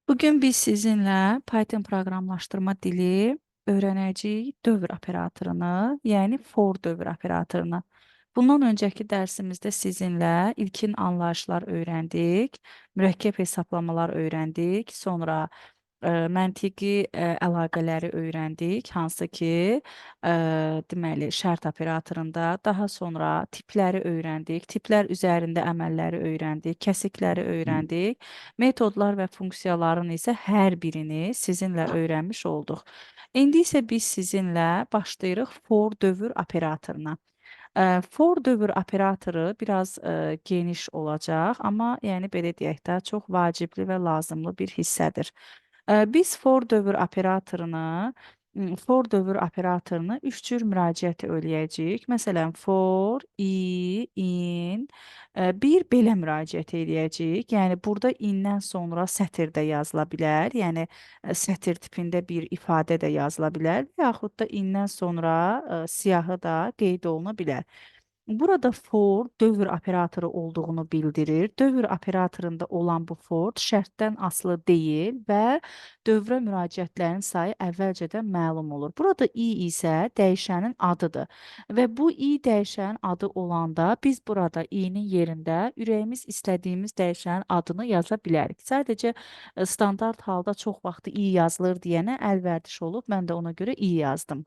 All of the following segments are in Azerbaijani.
Bugün biz sizinlə Python proqramlaşdırma dili öyrənəcəyik dövr operatorunu, yəni for dövr operatorunu. Bundan öncəki dərsimizdə sizinlə ilkin anlayışlar öyrəndik, mürəkkəb hesablamalar öyrəndik, sonra məntiqi əlaqələri öyrəndik, hansı ki, deməli, şərt operatorunda, daha sonra tipləri öyrəndik, tiplər üzərində əməlləri öyrəndik, kəsikləri öyrəndik, metodlar və funksiyaların isə hər birini sizinlə öyrənmiş olduq. İndi isə biz sizinlə başlayırıq for dövr operatoruna. For dövr operatoru biraz geniş olacaq, amma yəni belə deyək də, çox vacibli və lazımlı bir hissədir. Biz for dövr operatorunu üç cür müraciət eləyəcəyik. Məsələn, for, in, bir belə müraciət eləyəcəyik. Yəni burada indən sonra sətir də yazıla bilər. Yəni sətir tipində bir ifadə də yazıla bilər və yaxud da indən sonra siyahı da qeyd oluna bilər. Burada for dövr operatoru olduğunu bildirir. Dövr operatorunda olan bu for şərtdən asılı deyil və dövrə müraciətlərin sayı əvvəlcədən məlum olur. Burada i isə dəyişənin adıdır və bu i dəyişənin adı olanda biz burada i-nin yerində ürəyimiz istədiyimiz dəyişənin adını yaza bilərik. Sadəcə standart halda çox vaxt i yazılır deyənə əl vərdiş olub, mən də ona görə i yazdım.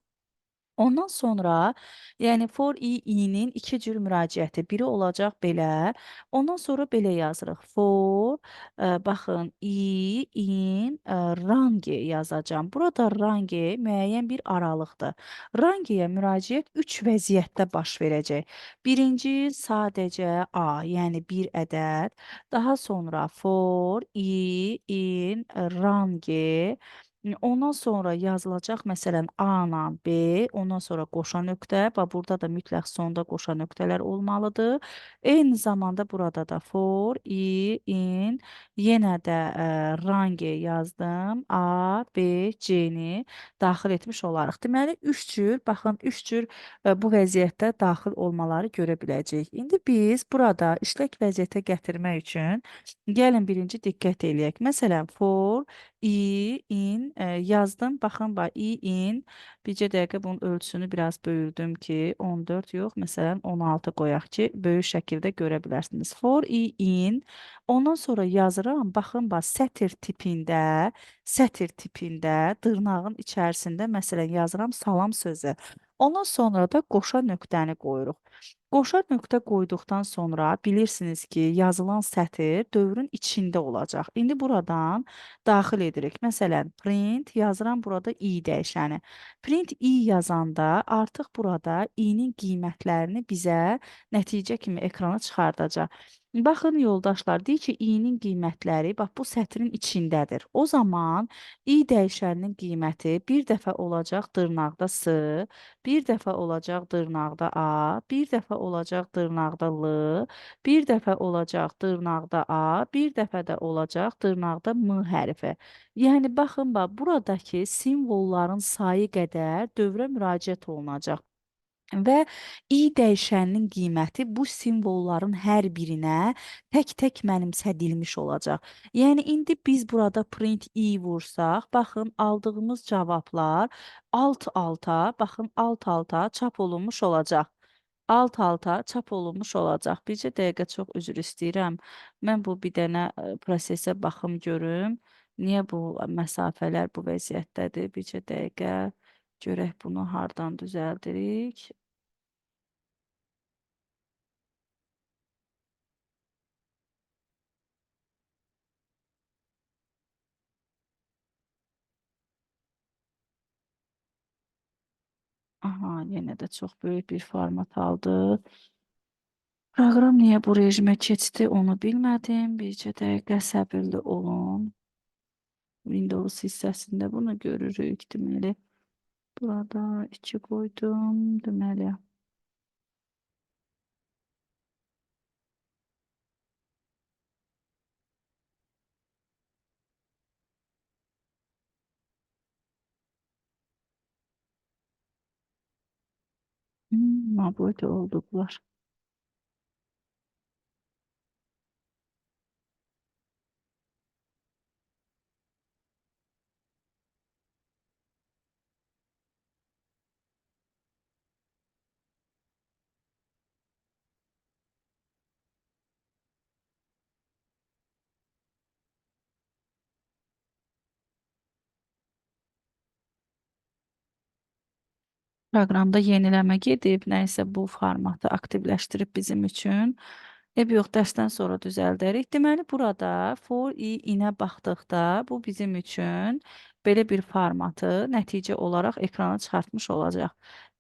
Ondan sonra, yəni for i-nin iki cür müraciəti, biri olacaq belə, ondan sonra belə yazırıq. For, baxın, in, range yazacağam. Burada range müəyyən bir aralıqdır. Rangeyə müraciət üç vəziyyətdə baş verəcək. Birinci, sadəcə A, yəni bir ədəd. Daha sonra for, in, range. Ondan sonra yazılacaq məsələn A-la B, ondan sonra qoşa nöqtə, bax burada da mütləq sonda qoşa nöqtələr olmalıdır. Eyni zamanda burada da for, in, yenə də range yazdım. A, B, C-ni daxil etmiş olarıq. Deməli, baxın, üç cür bu vəziyyətdə daxil olmaları görə biləcəyik. İndi biz burada işlək vəziyyətə gətirmək üçün gəlin birinci diqqət eləyək. Məsələn, for, in yazdım. Baxın, in bircə dəqiqə bunun ölçüsünü biraz böyürdüm ki, 14 yox, məsələn 16 qoyaq ki, böyük şəkildə görə bilərsiniz. For in, ondan sonra yazıram. Baxın, sətir tipində dırnağın içərisində məsələn yazıram salam sözü. Ondan sonra da qoşa nöqtəni qoyuruq. Qoşa nöqtə qoyduqdan sonra bilirsiniz ki, yazılan sətir dövrün içində olacaq. İndi buradan daxil edirik. Məsələn, print yazıram burada i dəyişəni. Print i yazanda artıq burada i-nin qiymətlərini bizə nəticə kimi ekrana çıxardacaq. Baxın yoldaşlar, deyir ki, i-nin qiymətləri bax bu sətrin içindədir. O zaman i dəyişəninin qiyməti bir dəfə olacaq dırnaqda s, bir dəfə olacaq dırnaqda a, bir dəfə olacaq dırnaqda l, bir dəfə olacaq dırnaqda a, bir dəfə də olacaq dırnaqda m hərfi. Yəni baxın buradakı simvolların sayı qədər dövrə müraciət olunacaq. Və i dəyişəninin qiyməti bu simvolların hər birinə tək-tək mənimsədilmiş olacaq. Yəni indi biz burada print i vursaq, baxın aldığımız cavablar alt-alta, baxın alt-alta çap olunmuş olacaq. Alt-alta çap olunmuş olacaq. Bircə dəqiqə çox üzr istəyirəm. Mən bu bir dənə prosesə baxım görüm. Niyə bu məsafələr bu vəziyyətdədir? Bircə dəqiqə görək bunu hardan düzəldirik. Aha, yenə də çox böyük bir format aldı. Proqram niyə bu rejimə keçdi, onu bilmədim. Bircə dəqiqə səbirli olun. Windows hissəsində bunu görürük, deməli. Burada 2 qoydum, deməli. Abone oldular. Proqramda yeniləmə gedib, nəyisə bu formatı aktivləşdirib bizim üçün. Yox, dərsdən sonra düzəldərik. Deməli, burada for i inə baxdıqda bu bizim üçün belə bir formatı nəticə olaraq ekrana çıxartmış olacaq.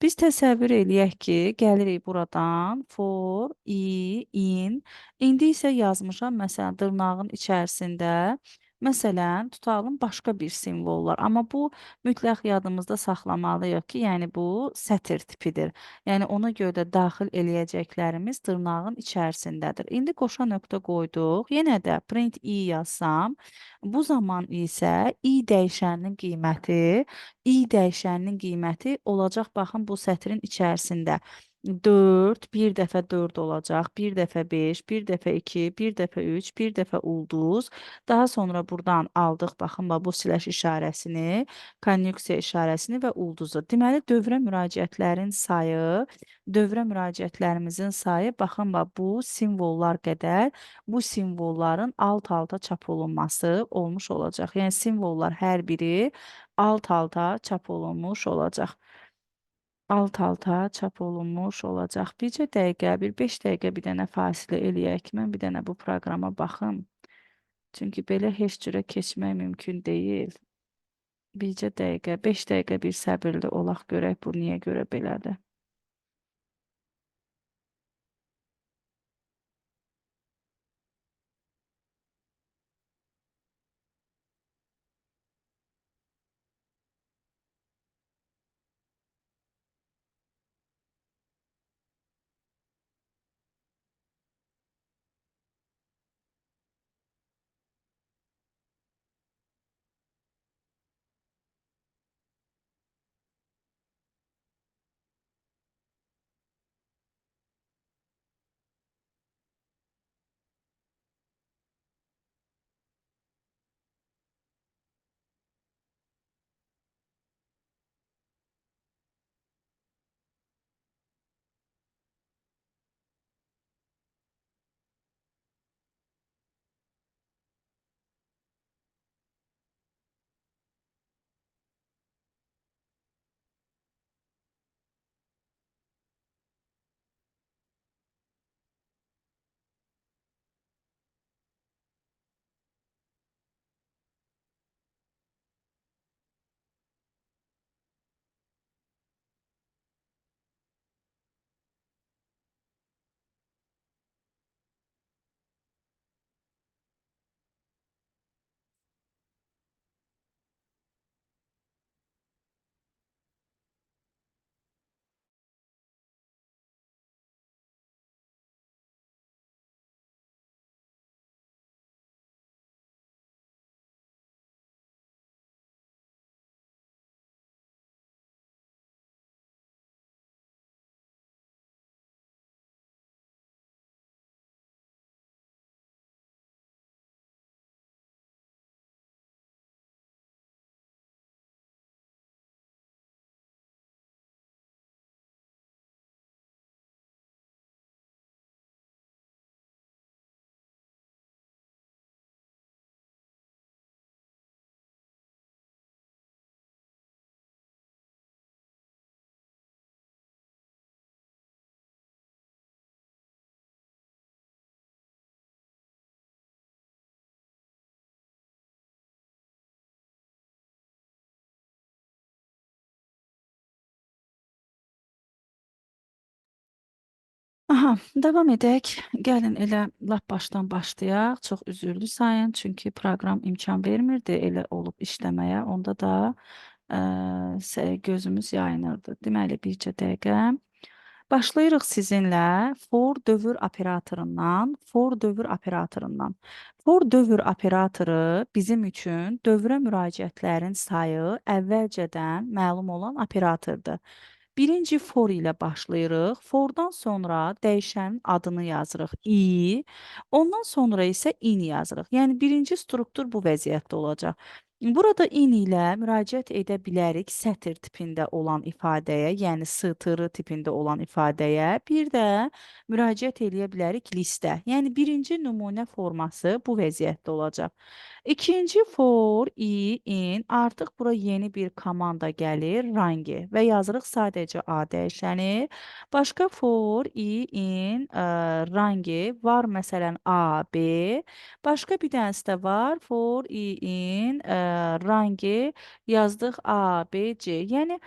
Biz təsəvvür eləyək ki, gəlirik buradan for i in. İndi isə yazmışam, məsələn, dırnağın içərisində. Məsələn, tutalım başqa bir simvollar. Amma bu mütləq yadımızda saxlamalıyıq ki, yəni bu sətr tipidir. Yəni ona görə də daxil eləyəcəklərimiz dırnağın içərisindədir. İndi qoşa nöqtə qoyduq. Yenə də print i yazsam, bu zaman isə i dəyişəninin qiyməti olacaq, baxın bu sətrin içərisində. 4, bir dəfə 4 olacaq, bir dəfə 5, bir dəfə 2, bir dəfə 3, bir dəfə ulduz. Daha sonra buradan aldıq, baxın, bu siləş işarəsini, konjunksiya işarəsini və ulduzu. Deməli, dövrə müraciətlərimizin sayı, baxın, bu simvollar qədər bu simvolların alt-alta çap olunması olmuş olacaq. Yəni, simvollar hər biri alt-alta çap olunmuş olacaq. Alt-alta çap olunmuş olacaq. Bircə dəqiqə, bir 5 dəqiqə bir dənə fasilə eləyək. Mən bir dənə bu proqrama baxım. Çünki belə heç cürə keçmək mümkün deyil. Bircə dəqiqə, 5 dəqiqə bir səbirli olaq, görək bu niyə görə belədir. Aha, davam edək. Gəlin elə lap başdan başlayaq. Çox üzürlü sayın, çünki proqram imkan vermirdi elə olub işləməyə. Onda da gözümüz yayınırdı. Deməli, bircə dəqiqə. Başlayırıq sizinlə for dövr operatorundan. For dövr operatoru bizim üçün dövrə müraciətlərin sayı əvvəlcədən məlum olan operatordur. Birinci for ilə başlayırıq. Fordan sonra dəyişənin adını yazırıq i, ondan sonra isə in yazırıq. Yəni birinci struktur bu vəziyyətdə olacaq. Burada in ilə müraciət edə bilərik sətr tipində olan ifadəyə, yəni STR tipində olan ifadəyə. Bir də müraciət eləyə bilərik listə. Yəni birinci nümunə forması bu vəziyyətdə olacaq. İkinci for, in, artıq bura yeni bir komanda gəlir, range və yazırıq sadəcə A dəyişəni. Başqa for, in, range var məsələn A, B. Başqa bir dənəsi də var. For, in, range yazdıq A, B, C. Yəni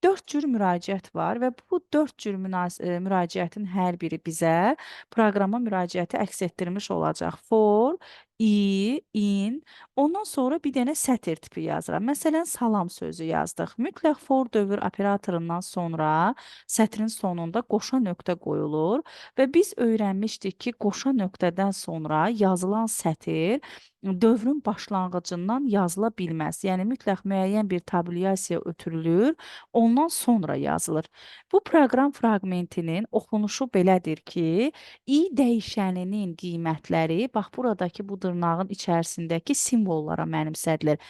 4 cür müraciət var və bu 4 cür müraciətin hər biri bizə proqrama müraciəti əks etdirmiş olacaq. For, in, ondan sonra bir dənə sətr tipi yazıram. Məsələn, salam sözü yazdıq. Mütləq for dövr operatorundan sonra sətrin sonunda qoşa nöqtə qoyulur və biz öyrənmişdik ki, qoşa nöqtədən sonra yazılan sətr dövrün başlanğıcından yazıla bilməz. Yəni mütləq müəyyən bir tabulyasiya ötürülür, ondan sonra yazılır. Bu proqram fraqmentinin oxunuşu belədir ki, i dəyişəninin qiymətləri bax buradakı bu dırnağın içərisindəki simvollara mənimsədilir.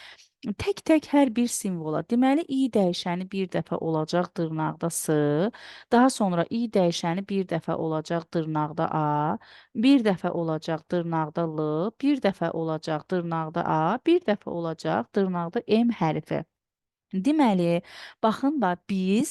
Tək-tək hər bir simvola. Deməli, i dəyişəni bir dəfə olacaq dırnaqda S, daha sonra i dəyişəni bir dəfə olacaq dırnaqda A, bir dəfə olacaq dırnaqda L, bir dəfə olacaq dırnaqda A, bir dəfə olacaq dırnaqda M hərfi. Deməli, baxın bax biz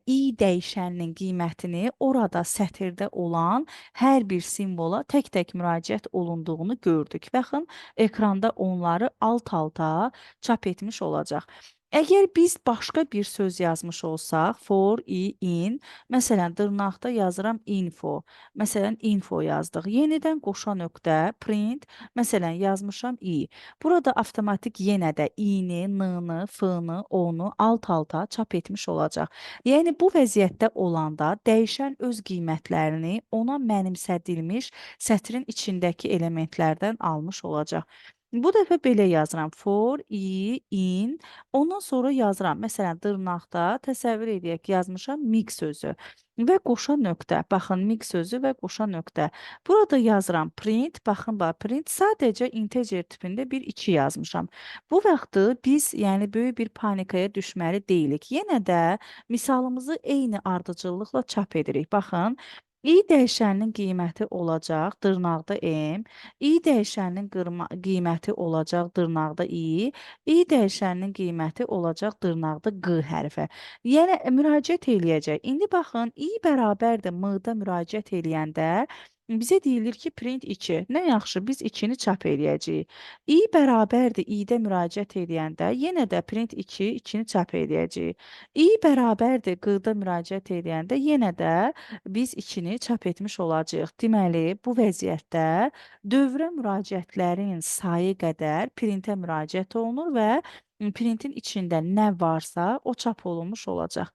i dəyişəninin qiymətini orada sətirdə olan hər bir simvola tək-tək müraciət olunduğunu gördük. Baxın, ekranda onları alt-alta çap etmiş olacaq. Əgər biz başqa bir söz yazmış olsaq, for, in, məsələn, dırnaqda yazıram info, məsələn, info yazdıq. Yenidən qoşa nöqtə, print, məsələn, yazmışam i. Burada avtomatik yenə də i-ni, n-nı, f-nı, o-nu alt-alta çap etmiş olacaq. Yəni bu vəziyyətdə olanda dəyişən öz qiymətlərini ona mənimsədilmiş sətrin içindəki elementlərdən almış olacaq. Bu dəfə belə yazıram. For, in, ondan sonra yazıram. Məsələn, dırnaqda təsəvvür edək ki, yazmışam mix sözü və qoşa nöqtə. Baxın, mix sözü və qoşa nöqtə. Burada yazıram print, baxın bax, print sadəcə integer tipində bir 2 yazmışam. Bu vaxtı biz, yəni böyük bir panikaya düşməli deyilik. Yenə də misalımızı eyni ardıcıllıqla çap edirik. Baxın, i dəyişəninin qiyməti olacaq dırnaqda m, i dəyişəninin qiyməti olacaq dırnaqda i dəyişəninin qiyməti olacaq dırnaqda q hərfi. Yəni müraciət eləyəcək. İndi baxın, i bərabərdir m-da müraciət eləyəndə bizə deyilir ki, print 2. Nə yaxşı, biz 2-ni çap eləyəcəyik. I bərabərdir i-də müraciət eləyəndə yenə də print 2, 2-ni çap eləyəcəyik. I bərabərdir q-da müraciət eləyəndə yenə də biz 2-ni çap etmiş olacağıq. Deməli, bu vəziyyətdə dövrə müraciətlərin sayı qədər printə müraciət olunur və printin içində nə varsa o çap olunmuş olacaq.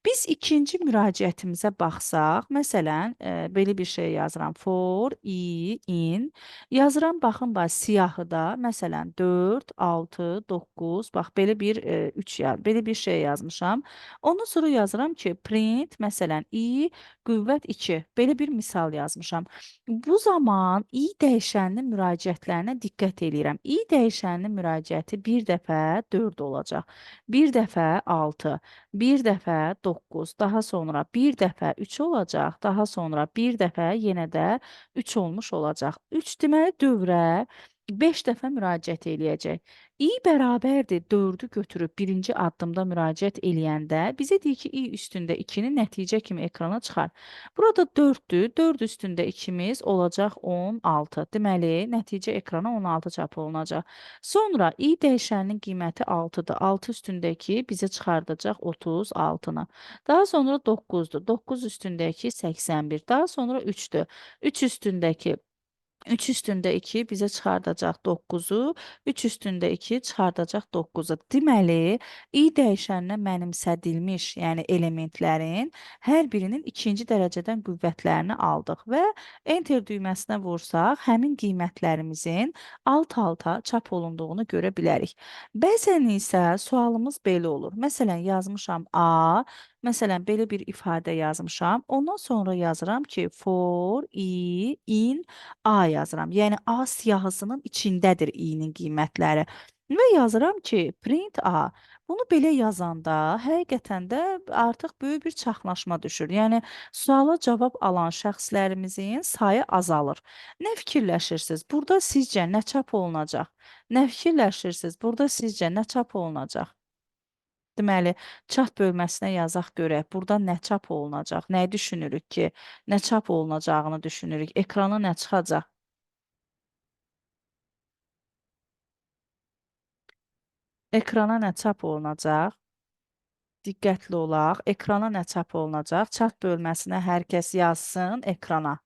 Biz ikinci müraciətimizə baxsaq, məsələn, belə bir şey yazıram. For, in, yazıram, baxın, bax, siyahıda, məsələn, 4, 6, 9, bax, belə bir 3, belə bir şey yazmışam. Ondan sonra yazıram ki, print, məsələn, qüvvət 2, belə bir misal yazmışam. Bu zaman i dəyişəninin müraciətlərinə diqqət eləyirəm. I dəyişəninin müraciəti bir dəfə 4 olacaq, bir dəfə 6, bir dəfə 9, daha sonra bir dəfə 3 olacaq, daha sonra bir dəfə yenə də 3 olmuş olacaq. 3 deməli dövrə 5 dəfə müraciət eləyəcək. i bərabərdir 4-ü götürüb birinci addımda müraciət eləyəndə bizə deyir ki, i üstündə 2-ni nəticə kimi ekrana çıxar. Burada 4-dür, 4 üstündə 2-miz olacaq 16. Deməli, nəticə ekrana 16 çap olunacaq. Sonra i dəyişəninin qiyməti 6-dır. 6 üstündə 2 bizə çıxardacaq 36-nı. Daha sonra 9-dur. 9 üstündəki 81. Daha sonra 3-dür. 3 üstündəki 3 üstündə 2 bizə çıxardacaq 9-u, 3 üstündə 2 çıxardacaq 9-u. Deməli, i dəyişəninə mənimsədilmiş, yəni elementlərin hər birinin ikinci dərəcədən qüvvətlərini aldıq və enter düyməsinə vursaq, həmin qiymətlərimizin alt-alta çap olunduğunu görə bilərik. Bəzən isə sualımız belə olur. Məsələn, yazmışam A, məsələn, belə bir ifadə yazmışam. Ondan sonra yazıram ki, for, in, A yazıram. Yəni A siyahısının içindədir i-nin qiymətləri. Və yazıram ki, print A. Bunu belə yazanda həqiqətən də artıq böyük bir çaxnaşma düşür. Yəni suala cavab alan şəxslərimizin sayı azalır. Nə fikirləşirsiniz? Burada sizcə nə çap olunacaq? Nə fikirləşirsiniz? Burada sizcə nə çap olunacaq? Deməli, çat bölməsinə yazaq görək. Burada nə çap olunacaq? Nəyi düşünürük ki, nə çap olunacağını düşünürük. Ekrana nə çıxacaq? Ekrana nə çap olunacaq? Diqqətli olaq. Ekrana nə çap olunacaq? Çat bölməsinə hər kəs yazsın ekrana.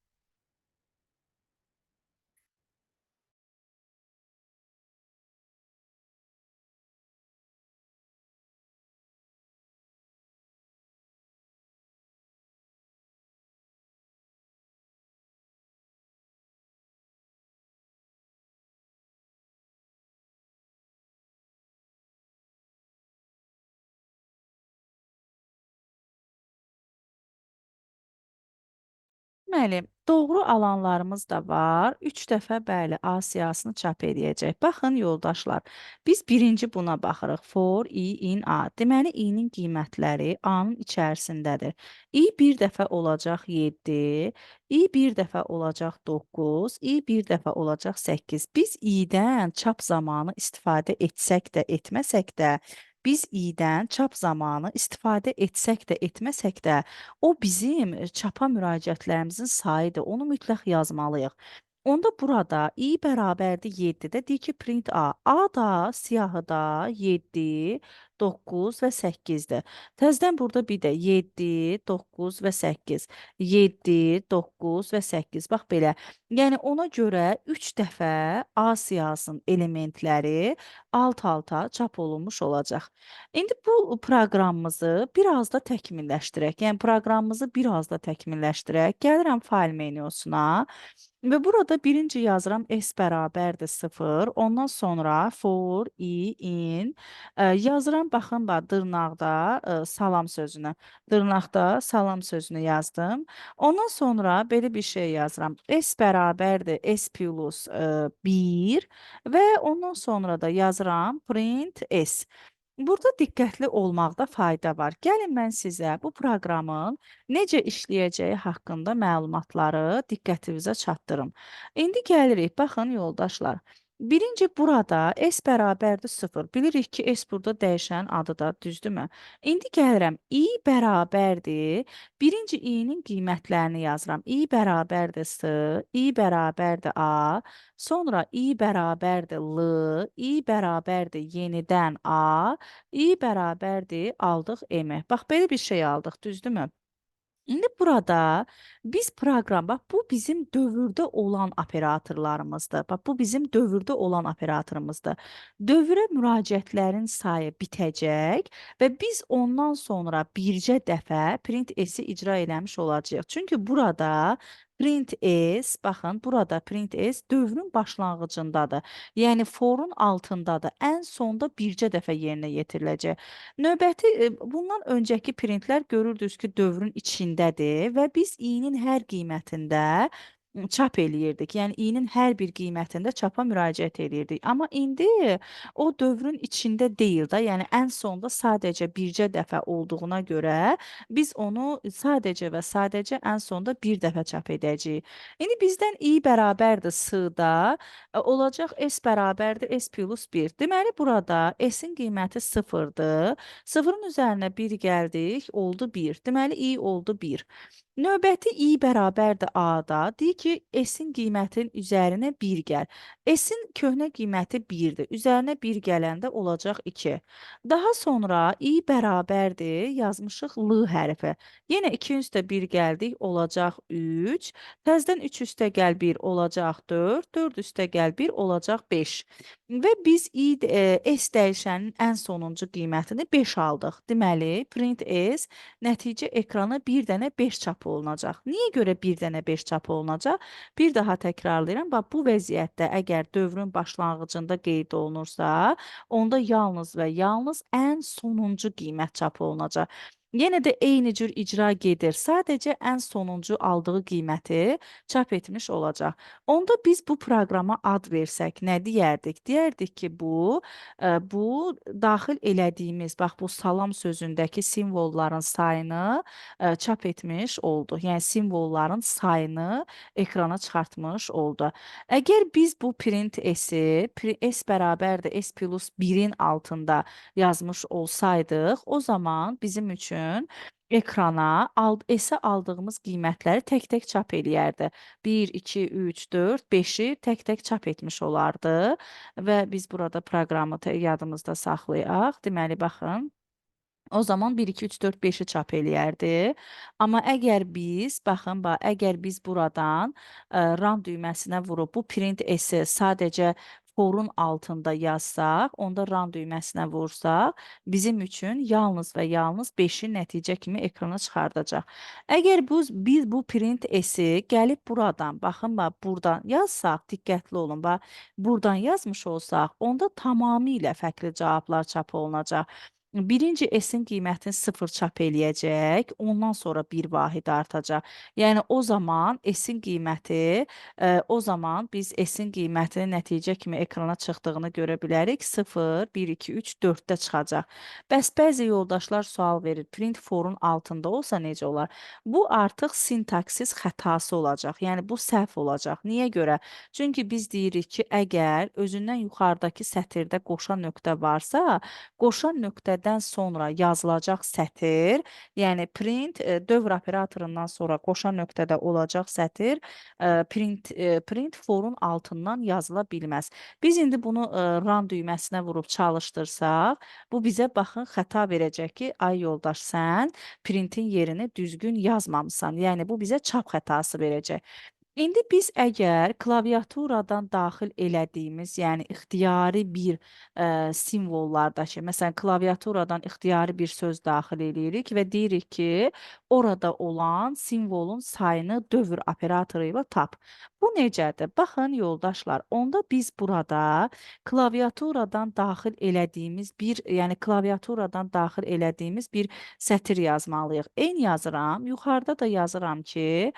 Deməli, doğru alanlarımız da var. 3 dəfə bəli, A siyahısını çap eləyəcək. Baxın yoldaşlar, biz birinci buna baxırıq. For, i, in, a. Deməli, i-nin qiymətləri A-nın içərisindədir. I bir dəfə olacaq 7, i bir dəfə olacaq 9, i bir dəfə olacaq 8. Biz i-dən çap zamanı istifadə etsək də, etməsək də, biz i-dən çap zamanı istifadə etsək də, etməsək də, o bizim çapa müraciətlərimizin sayıdır. Onu mütləq yazmalıyıq. Onda burada i bərabərdir 7-də deyir ki, print A. A da siyahıda 7, 9 və 8-dir. Təzədən burada bir də 7, 9 və 8. 7, 9 və 8. Bax belə. Yəni ona görə 3 dəfə A siyahısının elementləri alt-alta çap olunmuş olacaq. İndi bu proqramımızı biraz da təkmilləşdirək. Yəni proqramımızı biraz da təkmilləşdirək. Gəlirəm fayl menusuna və burada birinci yazıram s bərabərdir 0. Ondan sonra for, i, in yazıram. Baxın, bax dırnaqda salam sözünü. Dırnaqda salam sözünü yazdım. Ondan sonra belə bir şey yazıram. S bərabərdir s plus 1 və ondan sonra da yazıram print s. Burada diqqətli olmaqda fayda var. Gəlin mən sizə bu proqramın necə işləyəcəyi haqqında məlumatları diqqətinizə çatdırım. İndi gəlirik, baxın yoldaşlar. Birinci burada s bərabərdir 0. Bilirik ki, s burada dəyişənin adıdır, düzdürmü? İndi gəlirəm, i bərabərdir. Birinci i-nin qiymətlərini yazıram. i bərabərdir s, i bərabərdir a, sonra i bərabərdir l, i bərabərdir yenidən a, i bərabərdir aldıq m. Bax, belə bir şey aldıq, düzdürmü? İndi burada biz proqram, bax bu bizim dövrdə olan operatorlarımızdır. Bax bu bizim dövrdə olan operatorumuzdur. Dövrə müraciətlərin sayı bitəcək və biz ondan sonra bircə dəfə print s-i icra eləmiş olacağıq. Çünki burada print s, baxın burada print s dövrün başlanğıcındadır. Yəni forun altındadır. Ən sonda bircə dəfə yerinə yetiriləcək. Növbəti, bundan öncəki printlər görürdünüz ki, dövrün içindədir və biz i-nin hər qiymətində çap eləyirdik. Yəni i-nin hər bir qiymətində çapa müraciət eləyirdik. Amma indi o dövrün içində deyil də, yəni ən sonda sadəcə bircə dəfə olduğuna görə biz onu sadəcə və sadəcə ən sonda bir dəfə çap edəcəyik. İndi bizdən i bərabərdir s-da, olacaq s bərabərdir s plus 1. Deməli burada s-in qiyməti 0-dır. 0-ın üzərinə 1 gəldik, oldu 1. Deməli i oldu 1. Növbəti i bərabərdir a-da. Deyir ki, s-in qiymətinin üzərinə 1 gəl. S-in köhnə qiyməti 1-dir. Üzərinə 1 gələndə olacaq 2. Daha sonra i bərabərdir, yazmışıq l hərfi. Yenə 2 üstə 1 gəldik, olacaq 3. Təzədən 3 üstə gəl 1 olacaq 4. 4 üstə gəl 1 olacaq 5. Və biz s dəyişənin ən sonuncu qiymətini 5 aldıq. Deməli, print s nəticə ekrana bir dənə 5 çap olunacaq. Niyə görə bir dənə 5 çap olunacaq? Bir daha təkrarlayıram. Bax, bu vəziyyətdə əgər dövrün başlanğıcında qeyd olunursa, onda yalnız və yalnız ən sonuncu qiymət çap olunacaq. Yenə də eyni cür icra gedir. Sadəcə ən sonuncu aldığı qiyməti çap etmiş olacaq. Onda biz bu proqrama ad versək nə deyərdik? Deyərdik ki, bu daxil elədiyimiz, bax bu salam sözündəki simvolların sayını çap etmiş oldu. Yəni simvolların sayını ekrana çıxartmış oldu. Əgər biz bu print s-i s bərabərdir s plus 1-in altında yazmış olsaydıq, o zaman bizim üçün ekrana S-ə aldığımız qiymətləri tək-tək çap eləyərdi. 1, 2, 3, 4, 5-i tək-tək çap etmiş olardı və biz burada proqramı yadımızda saxlayaq. Deməli, baxın. O zaman 1, 2, 3, 4, 5-i çap eləyərdi. Amma əgər biz, baxın, əgər biz buradan run düyməsinə vurub bu print S-i sadəcə forun altında yazsaq, onda run düyməsinə vursaq, bizim üçün yalnız və yalnız 5-i nəticə kimi ekrana çıxardacaq. Əgər biz bu print S-i gəlib buradan, baxın, buradan yazsaq, diqqətli olun, buradan yazmış olsaq, onda tamamilə fərqli cavablar çap olunacaq. Birinci S-in qiymətini 0 çap eləyəcək, ondan sonra 1 vahid artacaq. Yəni o zaman S-in qiyməti, o zaman biz S-in qiymətinin nəticə kimi ekrana çıxdığını görə bilərik. 0, 1, 2, 3, 4-də çıxacaq. Bəs bəzi yoldaşlar sual verir, print forun altında olsa necə olar? Bu artıq sintaksis xətası olacaq. Yəni bu səhv olacaq. Niyə görə? Çünki biz deyirik ki, əgər özündən yuxarıdakı sətirdə qoşan nöqtə varsa, qoşan nöqtədən sonra yazılacaq sətir, yəni print dövr operatorundan sonra qoşan nöqtədə olacaq sətir print forun altından yazıla bilməz. Biz indi bunu run düyməsinə vurub çalışdırsaq, bu bizə baxın xəta verəcək ki, ay yoldaş, sən printin yerini düzgün yazmamısan. Yəni bu bizə çap xətası verəcək. İndi biz əgər klaviaturadan daxil elədiyimiz, yəni ixtiyari bir simvollardakı, məsələn, klaviaturadan ixtiyari bir söz daxil eləyirik və deyirik ki, orada olan simvolun sayını dövr operatoru ilə tap. Bu necədir? Baxın, yoldaşlar, onda biz burada klaviaturadan daxil elədiyimiz yəni klaviaturadan daxil elədiyimiz bir sətir yazmalıyıq. N yazıram, yuxarıda da yazıram ki,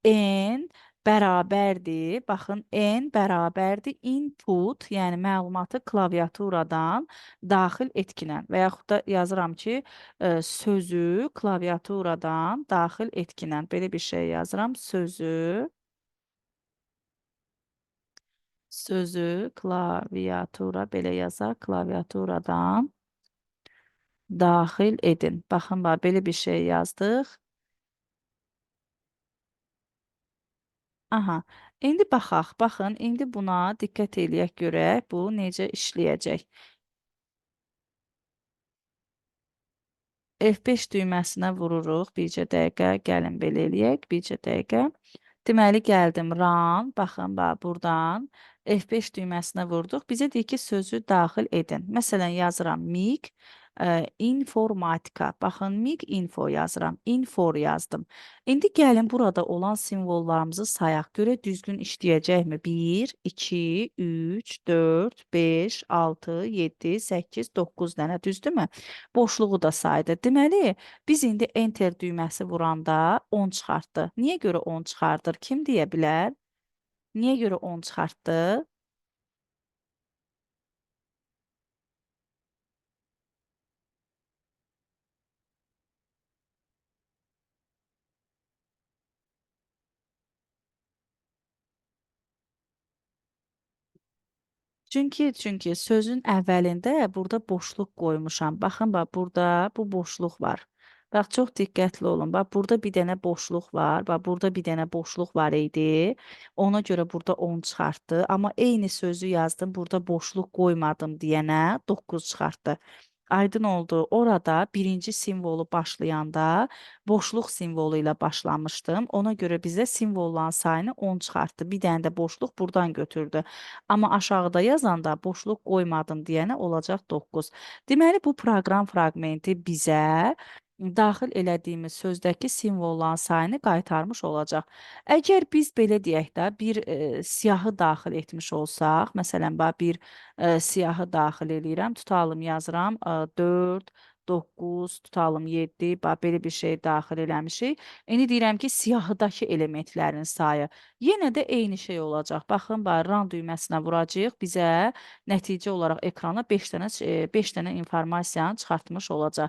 N bərabərdir. Baxın, N bərabərdir input, yəni məlumatı klaviaturadan daxil etkinən və yaxud da yazıram ki, sözü klaviaturadan daxil etkinən. Belə bir şey yazıram. Sözü klaviatura, belə yazaq, klaviaturadan daxil edin. Baxın, belə bir şey yazdıq. Aha, indi baxaq, baxın, indi buna diqqət eləyək görək, bu necə işləyəcək. F5 düyməsinə vururuq, bircə dəqiqə, gəlin belə eləyək, bircə dəqiqə. Deməli, gəldim, run, baxın, buradan F5 düyməsinə vurduq, bizə deyir ki, sözü daxil edin. Məsələn, yazıram MIG, informatika, baxın, MIG info yazıram, infor yazdım. İndi gəlin burada olan simvollarımızı sayaq, görə düzgün işləyəcəkmi? 1, 2, 3, 4, 5, 6, 7, 8, 9 dənə, düzdürmü? Boşluğu da saydı. Deməli, biz indi enter düyməsi vuranda 10 çıxartdı. Niyə görə 10 çıxardır? Kim deyə bilər? Niyə görə 10 çıxartdı? Çünki sözün əvvəlində burada boşluq qoymuşam. Baxın, burada bu boşluq var. Bax, çox diqqətli olun. Bax, burada bir dənə boşluq var. Bax, burada bir dənə boşluq var idi. Ona görə burada 10 çıxartdı. Amma eyni sözü yazdım, burada boşluq qoymadım deyənə 9 çıxartdı. Aydın oldu. Orada birinci simvolu başlayanda boşluq simvolu ilə başlamışdım. Ona görə bizə simvolların sayını 10 çıxartdı. Bir dənə də boşluq buradan götürdü. Amma aşağıda yazanda boşluq qoymadım deyənə olacaq 9. Deməli, bu proqram fraqmenti bizə daxil elədiyimiz sözdəki simvolların sayını qaytarmış olacaq. Əgər biz belə deyək də, bir siyahı daxil etmiş olsaq, məsələn, bir siyahı daxil eləyirəm, tutalım, yazıram 4, 9, tutalım 7, bax belə bir şey daxil eləmişik. İndi deyirəm ki, siyahıdakı elementlərin sayı. Yenə də eyni şey olacaq. Baxın, bax run düyməsinə vuracağıq. Bizə nəticə olaraq ekrana 5 dənə informasiyanı çıxartmış olacaq.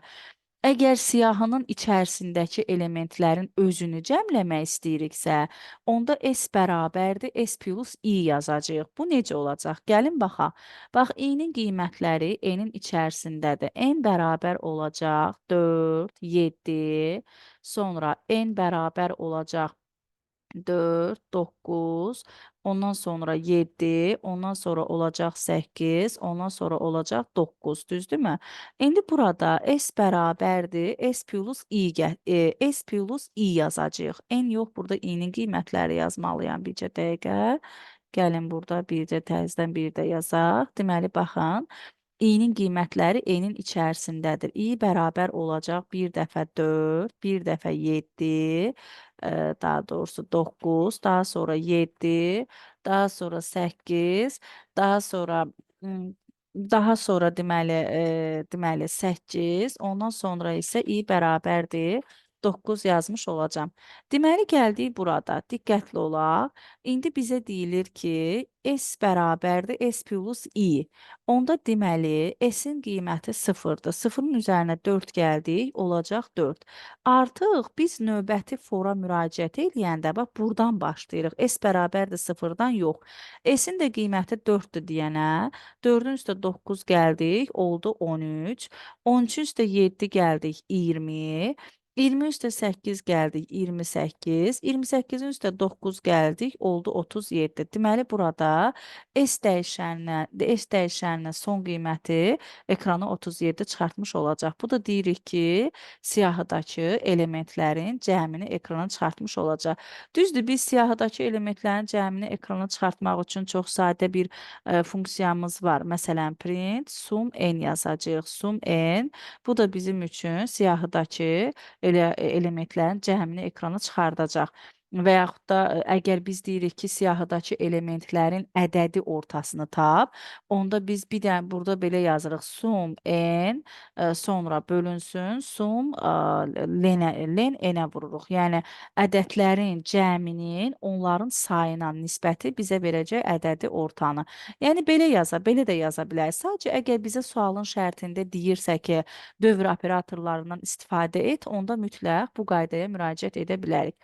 Əgər siyahının içərisindəki elementlərin özünü cəmləmək istəyiriksə, onda S bərabərdir, S plus I yazacağıq. Bu necə olacaq? Gəlin baxaq. Bax, i-nin qiymətləri n-in içərisindədir. N bərabər olacaq 4, 7, sonra n bərabər olacaq 4, 9, ondan sonra 7, ondan sonra olacaq 8, ondan sonra olacaq 9, düzdürmü? İndi burada S bərabərdir, S plus S plus I yazacağıq. N yox, burada i-nin qiymətləri yazmalıyam bircə dəqiqə. Gəlin burada bircə təzədən bir də yazaq. Deməli, baxın. İ-nin qiymətləri n-in içərisindədir. İ bərabər olacaq bir dəfə 4, bir dəfə 7, daha doğrusu 9, daha sonra 7, daha sonra 8, daha sonra deməli 8, ondan sonra isə i bərabərdir 9 yazmış olacam. Deməli gəldik burada. Diqqətli olaq. İndi bizə deyilir ki, S bərabərdir S plus I. Onda deməli S-in qiyməti 0-dır. 0-ın üzərinə 4 gəldik, olacaq 4. Artıq biz növbəti fora müraciət eləyəndə bax burdan başlayırıq. S bərabərdir 0-dan yox. S-in də qiyməti 4-dür deyənə 4-ün üstə 9 gəldik, oldu 13. 13-ün üstə 7 gəldik, 20. 20 üstə 8 gəldik, 28. 28-in üstə 9 gəldik, oldu 37. Deməli, burada S dəyişəninə son qiyməti ekrana 37 çıxartmış olacaq. Bu da deyirik ki, siyahıdakı elementlərin cəmini ekrana çıxartmış olacaq. Düzdür, biz siyahıdakı elementlərin cəmini ekrana çıxartmaq üçün çox sadə bir funksiyamız var. Məsələn, print sum n yazacağıq. Sum n. Bu da bizim üçün siyahıdakı elementlərin cəmini ekrana çıxardacaq. Və yaxud da əgər biz deyirik ki, siyahıdakı elementlərin ədədi ortasını tap, onda biz bir də burada belə yazırıq. Sum n, sonra bölünsün, sum len n-ə vururuq. Yəni, ədədlərin cəminin onların sayına nisbəti bizə verəcək ədədi ortanı. Yəni, belə də yaza bilərik. Sadəcə, əgər bizə sualın şərtində deyirsə ki, dövr operatorlarından istifadə et, onda mütləq bu qaydaya müraciət edə bilərik.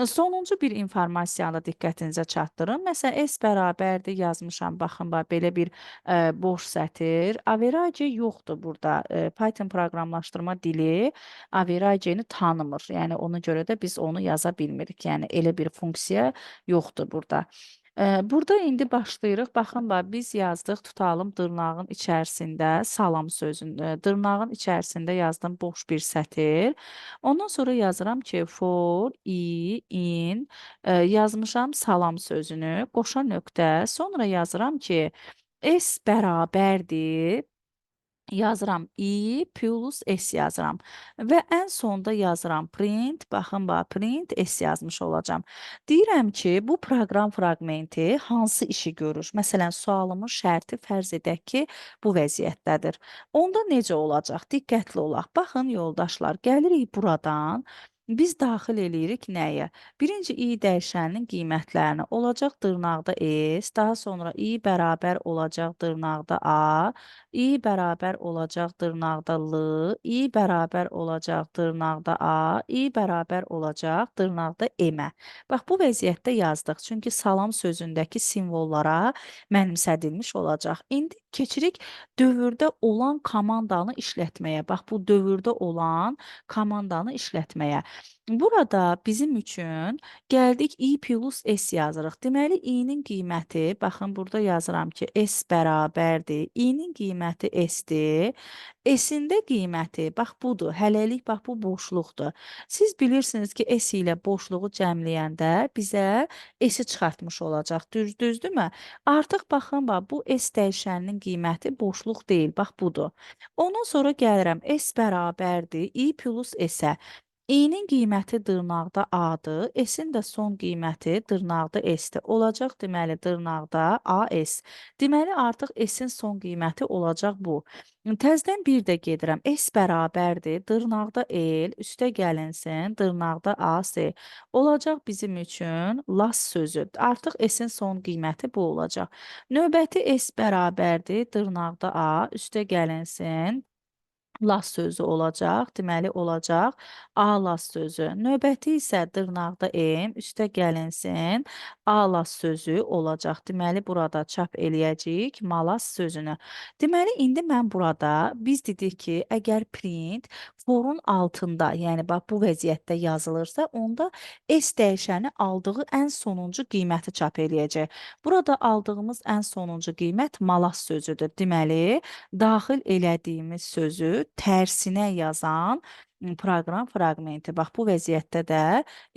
Sonuncu bir informasiyanı da diqqətinizə çatdırım. Məsələn, S bərabərdir yazmışam. Baxın, belə bir boş sətr. Average yoxdur burada. Python proqramlaşdırma dili average-ni tanımır. Yəni, ona görə də biz onu yaza bilmirik. Yəni, elə bir funksiya yoxdur burada. Burada indi başlayırıq. Baxın, biz yazdıq, tutalım dırnağın içərisində salam sözünü. Dırnağın içərisində yazdım boş bir sətr. Ondan sonra yazıram ki, for, in, yazmışam salam sözünü, qoşa nöqtə. Sonra yazıram ki, S bərabərdir. Yazıram i plus s yazıram və ən sonda yazıram print, baxın, print s yazmış olacam. Deyirəm ki, bu proqram fraqmenti hansı işi görür? Məsələn, sualımın şərti fərz edək ki, bu vəziyyətdədir. Onda necə olacaq? Diqqətli olaq. Baxın, yoldaşlar, gəlirik buradan. Biz daxil eləyirik nəyə? Birinci i dəyişəninin qiymətlərini olacaq dırnaqda s, daha sonra i bərabər olacaq dırnaqda a, i bərabər olacaq dırnaqda l, i bərabər olacaq dırnaqda a, i bərabər olacaq dırnaqda m-ə. Bax, bu vəziyyətdə yazdıq. Çünki salam sözündəki simvollara mənimsədilmiş olacaq. İndi keçirik dövrdə olan komandanı işlətməyə. Bax, bu dövrdə olan komandanı işlətməyə. Burada bizim üçün gəldik i plus s yazırıq. Deməli, i-nin qiyməti, baxın, burada yazıram ki, s bərabərdir. I-nin qiyməti s-dir. S-in də qiyməti, bax, budur. Hələlik, bax, bu boşluqdur. Siz bilirsiniz ki, s ilə boşluğu cəmləyəndə bizə s-i çıxartmış olacaq. Düzdürmü? Artıq baxın, bu s dəyişəninin qiyməti boşluq deyil. Bax, budur. Ondan sonra gəlirəm, s bərabərdir. I plus s-ə. İ-nin qiyməti dırnaqda A-dır, S-in də son qiyməti dırnaqda S-dir. Olacaq deməli dırnaqda AS. Deməli artıq S-in son qiyməti olacaq bu. Təzədən bir də gedirəm. S bərabərdir dırnaqda L üstə gəlinsin dırnaqda AS. Olacaq bizim üçün las sözü. Artıq S-in son qiyməti bu olacaq. Növbəti S bərabərdir dırnaqda A üstə gəlinsin las sözü olacaq. Deməli olacaq A las sözü. Növbəti isə dırnaqda M üstə gəlinsin A las sözü olacaq. Deməli burada çap eləyəcəyik malas sözünü. Deməli indi mən burada biz dedik ki, əgər print forun altında, yəni bax bu vəziyyətdə yazılırsa, onda S dəyişəni aldığı ən sonuncu qiyməti çap eləyəcək. Burada aldığımız ən sonuncu qiymət malas sözüdür. Deməli, daxil elədiyimiz sözü tərsinə yazan proqram fraqmenti. Bax, bu vəziyyətdə də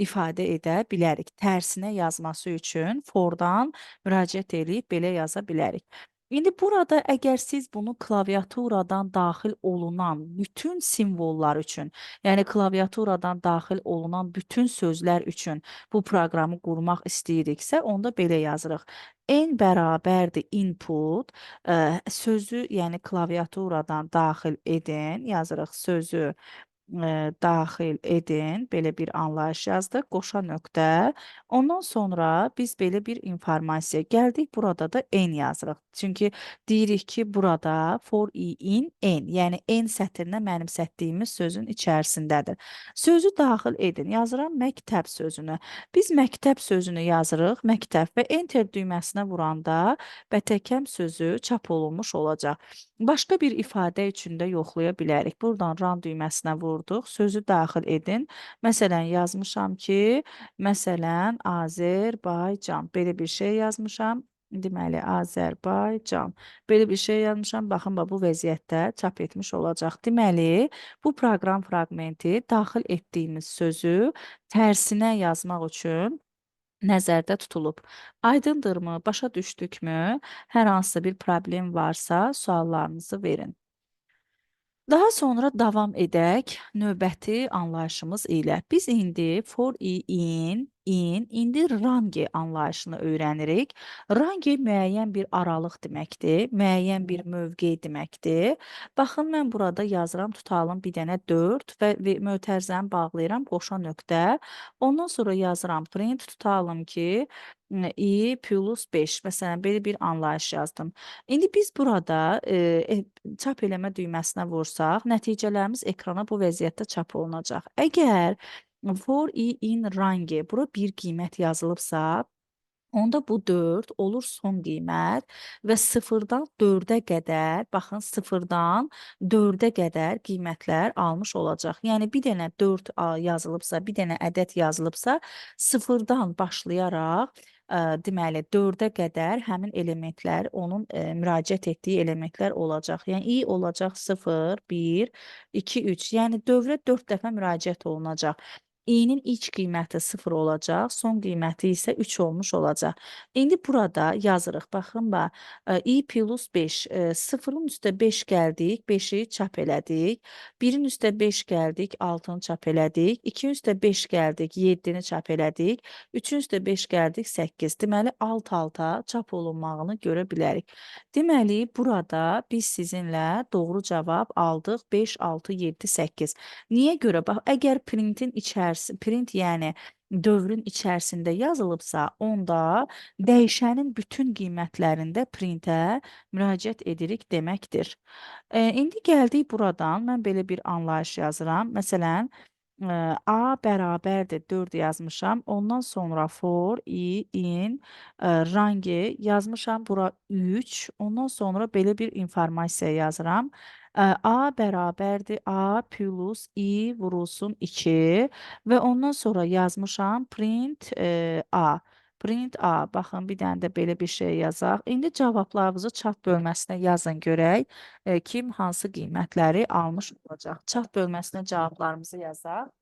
ifadə edə bilərik. Tərsinə yazması üçün fordan müraciət edib belə yaza bilərik. İndi burada əgər siz bunu klaviaturadan daxil olunan bütün simvollar üçün, yəni klaviaturadan daxil olunan bütün sözlər üçün bu proqramı qurmaq istəyiriksə, onda belə yazırıq. N bərabərdir input, sözü, yəni klaviaturadan daxil edin, yazırıq sözü daxil edin. Belə bir anlayış yazdıq. Qoşa nöqtə. Ondan sonra biz belə bir informasiya gəldik. Burada da n yazırıq. Çünki deyirik ki, burada for i in n, yəni n sətrinə mənimsətdiyimiz sözün içərisindədir. Sözü daxil edin. Yazıram məktəb sözünü. Biz məktəb sözünü yazırıq. Məktəb və enter düyməsinə vuranda bətəkəm sözü çap olunmuş olacaq. Başqa bir ifadə üçün də yoxlaya bilərik. Buradan run düyməsinə vurduq. Sözü daxil edin. Məsələn, yazmışam ki, məsələn, Azərbaycan. Belə bir şey yazmışam. Deməli, Azərbaycan. Belə bir şey yazmışam. Baxın, bu vəziyyətdə çap etmiş olacaq. Deməli, bu proqram fraqmenti daxil etdiyimiz sözü tərsinə yazmaq üçün nəzərdə tutulub. Aydındırmı? Başa düşdükmü? Hər hansısa bir problem varsa suallarınızı verin. Daha sonra davam edək növbəti anlayışımız ilə. Biz indi for i indi range anlayışını öyrənirik. Range müəyyən bir aralıq deməkdir, müəyyən bir mövqe deməkdir. Baxın, mən burada yazıram, tutalım bir dənə 4 və mötərizəni bağlayıram, qoşa nöqtə. Ondan sonra yazıram print, tutalım ki, i plus 5. Məsələn, belə bir anlayış yazdım. İndi biz burada çap eləmə düyməsinə vursaq, nəticələrimiz ekrana bu vəziyyətdə çap olunacaq. Əgər for i in range bura bir qiymət yazılıbsa, onda bu 4 olur son qiymət və 0-dan 4-ə qədər, baxın 0-dan 4-ə qədər qiymətlər almış olacaq. Yəni bir dənə 4 yazılıbsa, bir dənə ədəd yazılıbsa, 0-dan başlayaraq deməli 4-ə qədər həmin elementlər onun müraciət etdiyi elementlər olacaq. Yəni i olacaq 0, 1, 2, 3. Yəni dövrə 4 dəfə müraciət olunacaq. İ-nin ilk qiyməti 0 olacaq, son qiyməti isə 3 olmuş olacaq. İndi burada yazırıq. Baxın, i plus 5, 0-ın üstə 5 gəldik, 5-i çap elədik. 1-in üstə 5 gəldik, 6-nı çap elədik. 2-nin üstə 5 gəldik, 7-ni çap elədik. 3-ün üstə 5 gəldik, 8. Deməli, alt-alta çap olunmağını görə bilərik. Deməli, burada biz sizinlə doğru cavab aldıq. 5, 6, 7, 8. Niyə görə? Bax, əgər printin print yəni dövrün içərisində yazılıbsa, onda dəyişənin bütün qiymətlərində printə müraciət edirik deməkdir. İndi gəldik buradan, mən belə bir anlayış yazıram. Məsələn, A bərabərdir 4 yazmışam. Ondan sonra for i in range yazmışam. Bura 3. Ondan sonra belə bir informasiya yazıram. A bərabərdir A plus i vurulsun 2 və ondan sonra yazmışam print A. Print A. Baxın, bir dənə də belə bir şey yazaq. İndi cavablarınızı chat bölməsinə yazın görək. Kim hansı qiymətləri almış olacaq. Chat bölməsinə cavablarımızı yazaq.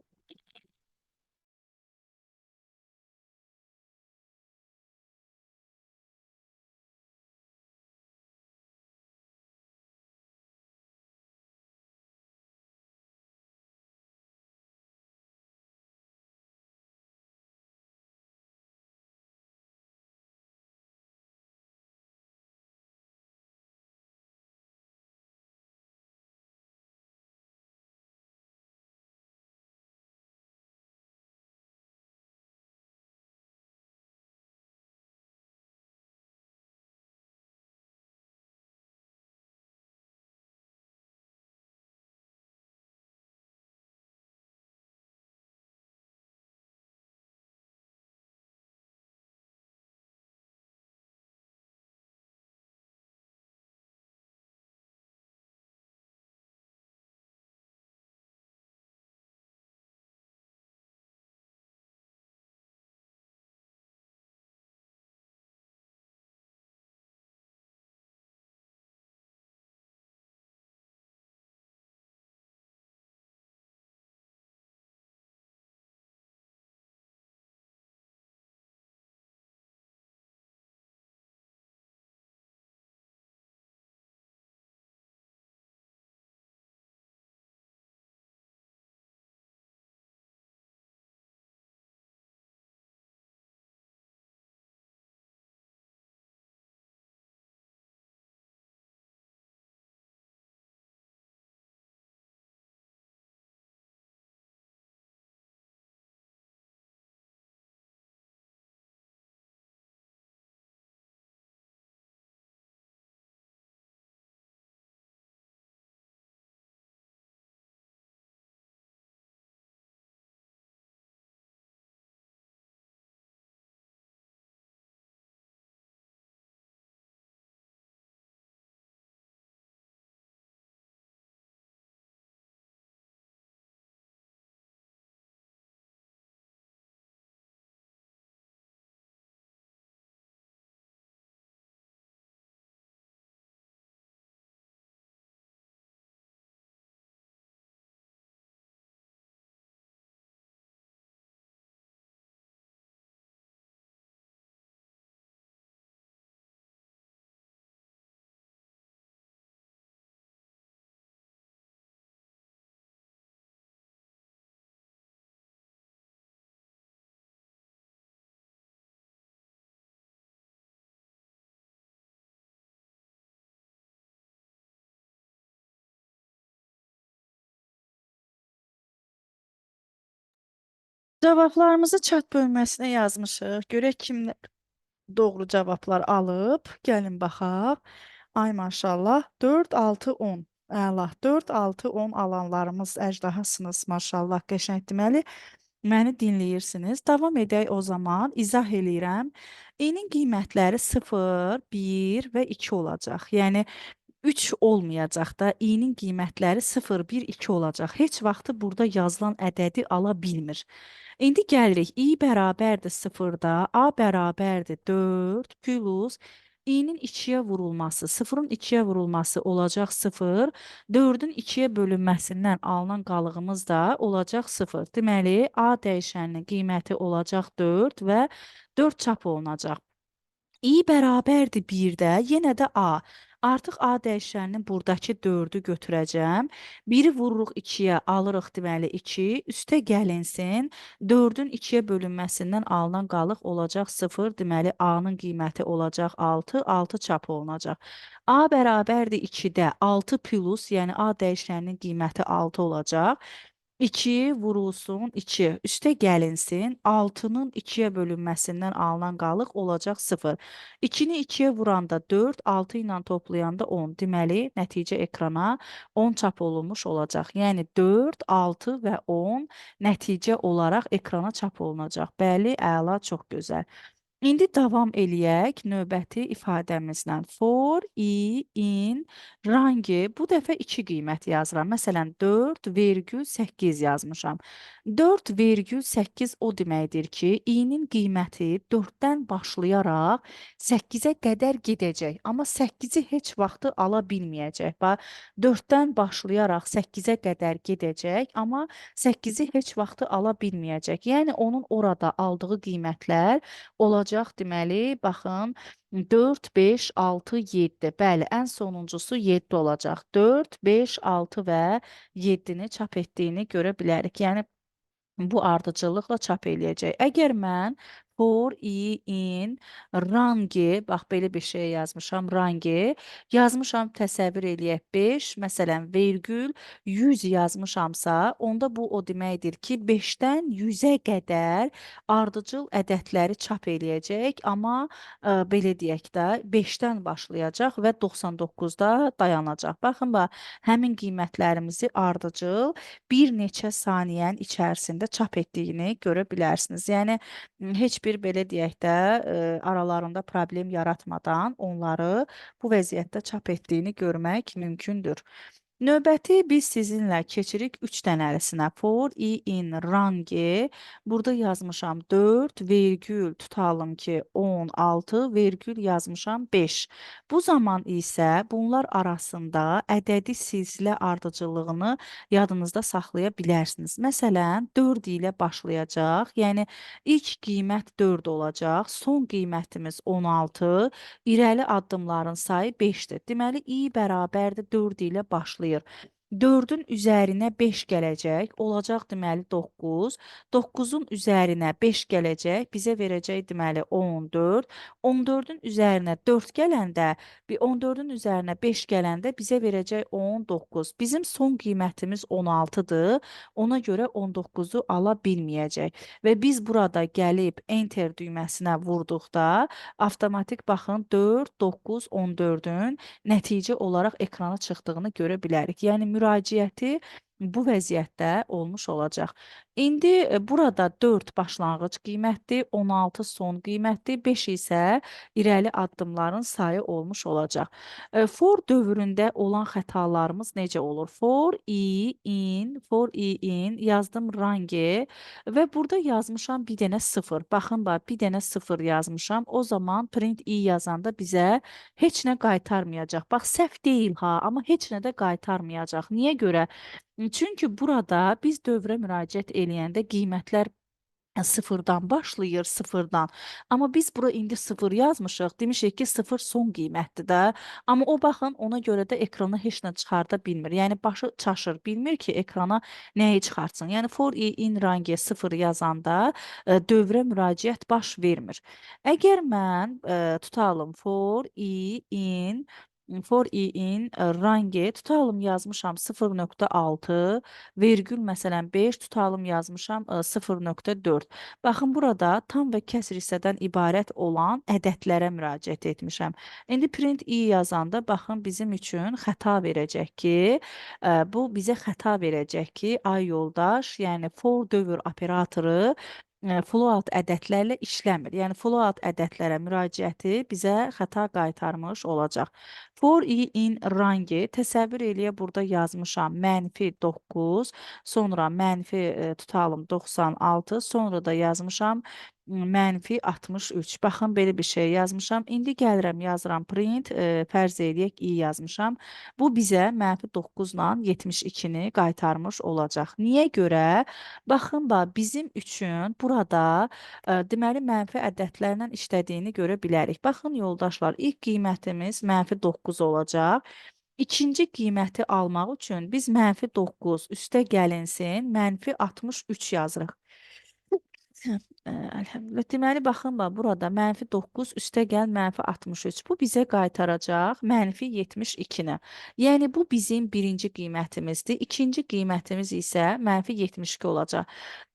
Cavablarımızı chat bölməsinə yazmışıq. Görək kimlər doğru cavablar alıb. Gəlin baxaq. Ay maşallah. 4, 6, 10. Əla. 4, 6, 10 alanlarımız əjdahasınız. Maşallah. Qəşəng deməli. Məni dinləyirsiniz. Davam edək o zaman. İzah eləyirəm. Enin qiymətləri 0, 1 və 2 olacaq. Yəni 3 olmayacaq da, i-nin qiymətləri 0, 1, 2 olacaq. Heç vaxtı burada yazılan ədədi ala bilmir. İndi gəlirik. I bərabərdir 0-da, A bərabərdir 4 plus i-nin 2-yə vurulması, 0-ın 2-yə vurulması olacaq 0, 4-ün 2-yə bölünməsindən alınan qalığımız da olacaq 0. Deməli, A dəyişəninin qiyməti olacaq 4 və 4 çap olunacaq. I bərabərdir 1-də, yenə də A. Artıq A dəyişəninin buradakı 4-ü götürəcəm. 1-i vururuq 2-yə, alırıq deməli 2. Üstə gəlinsin. 4-ün 2-yə bölünməsindən alınan qalıq olacaq 0. Deməli A-nın qiyməti olacaq 6. 6 çap olunacaq. A bərabərdir 2-də 6 plus, yəni A dəyişəninin qiyməti 6 olacaq. 2 vurulsun 2. Üstə gəlinsin. 6-nın 2-yə bölünməsindən alınan qalıq olacaq 0. 2-ni 2-yə vuranda 4, 6 ilə toplayanda 10. Deməli, nəticə ekrana 10 çap olunmuş olacaq. Yəni 4, 6 və 10 nəticə olaraq ekrana çap olunacaq. Bəli, əla, çox gözəl. İndi davam eləyək növbəti ifadəmizlə. For, i, in, rangi. Bu dəfə 2 qiymət yazıram. Məsələn, 4,8 yazmışam. 4,8 o deməkdir ki, i-nin qiyməti 4-dən başlayaraq 8-ə qədər gedəcək. Amma 8-i heç vaxtı ala bilməyəcək. Bax, 4-dən başlayaraq 8-ə qədər gedəcək, amma 8-i heç vaxtı ala bilməyəcək. Yəni, onun orada aldığı qiymətlər olacaq deməli, baxın, 4, 5, 6, 7. Bəli, ən sonuncusu 7 olacaq. 4, 5, 6 və 7-ni çap etdiyini görə bilərik. Yəni, bu ardıcıllıqla çap eləyəcək. Əgər mən for, i, in, rangi, bax belə bir şey yazmışam, rangi, yazmışam təsəvvür eləyək 5, məsələn, vergül 100 yazmışamsa, onda bu o deməkdir ki, 5-dən 100-ə qədər ardıcıl ədədləri çap eləyəcək, amma belə deyək də, 5-dən başlayacaq və 99-da dayanacaq. Baxın, bax, həmin qiymətlərimizi ardıcıl bir neçə saniyənin içərisində çap etdiyini görə bilərsiniz. Yəni, heç bir belə deyək də, aralarında problem yaratmadan onları bu vəziyyətdə çap etdiyini görmək mümkündür. Növbəti biz sizinlə keçirik 3 dənəlisinə. For, i, in, rangi. Burada yazmışam 4, vergül tutalım ki 16, vergül yazmışam 5. Bu zaman isə bunlar arasında ədədi silsilə ardıcıllığını yadınızda saxlaya bilərsiniz. Məsələn, 4 ilə başlayacaq. Yəni, ilk qiymət 4 olacaq. Son qiymətimiz 16. İrəli addımların sayı 5-dir. Deməli, i bərabərdir 4 ilə başlayır. 4-ün üzərinə 5 gələcək, olacaq deməli 9. 9-un üzərinə 5 gələcək, bizə verəcək deməli 14. 14-ün üzərinə 4 gələndə, 14-ün üzərinə 5 gələndə bizə verəcək 19. Bizim son qiymətimiz 16-dır. Ona görə 19-u ala bilməyəcək. Və biz burada gəlib enter düyməsinə vurduqda, avtomatik baxın 4, 9, 14-ün nəticə olaraq ekrana çıxdığını görə bilərik. Yəni, müraciəti bu vəziyyətdə olmuş olacaq. İndi burada 4 başlanğıc qiymətdir, 16 son qiymətdir, 5 isə irəli addımların sayı olmuş olacaq. For dövründə olan xətalarımız necə olur? For, i, in, for, i, in, yazdım rangi və burada yazmışam bir dənə 0. Baxın, bir dənə 0 yazmışam. O zaman print i yazanda bizə heç nə qaytarmayacaq. Bax, səhv deyil ha, amma heç nə də qaytarmayacaq. Niyə görə? Çünki burada biz dövrə müraciət eləyəndə qiymətlər sıfırdan başlayır, sıfırdan. Amma biz bura indi 0 yazmışıq. Demişik ki, 0 son qiymətdir də. Amma o baxın, ona görə də ekrana heç nə çıxarda bilmir. Yəni, başı çaşır, bilmir ki, ekrana nəyi çıxartsın. Yəni, for i in rangi 0 yazanda dövrə müraciət baş vermir. Əgər mən tutalım for i in For i-in range tutalım yazmışam 0,6, vergül məsələn 5, tutalım yazmışam 0,4. Baxın burada tam və kəsr hissədən ibarət olan ədədlərə müraciət etmişəm. İndi print i yazanda baxın bizim üçün xəta verəcək ki, bu bizə xəta verəcək ki, ay yoldaş, yəni for dövr operatoru float ədədlərlə işləmir. Yəni float ədədlərə müraciəti bizə xəta qaytarmış olacaq. For i in range təsəvvür eləyə burada yazmışam -9, sonra mənfi tutalım 96, sonra da yazmışam -63. Baxın belə bir şey yazmışam. İndi gəlirəm yazıram print, fərz eləyək i yazmışam. Bu bizə -9 ilə 72-ni qaytarmış olacaq. Niyə görə? Baxın bizim üçün burada deməli mənfi ədədlərlə işlədiyini görə bilərik. Baxın yoldaşlar, ilk qiymətimiz -9 olacaq. İkinci qiyməti almaq üçün biz -9 üstə gəlinsin -63 yazırıq. Əlhəmdülillah. Deməli, baxın, burada -9 üstə gəl -63. Bu bizə qaytaracaq -72-ni. Yəni, bu bizim birinci qiymətimizdir. İkinci qiymətimiz isə -72 olacaq.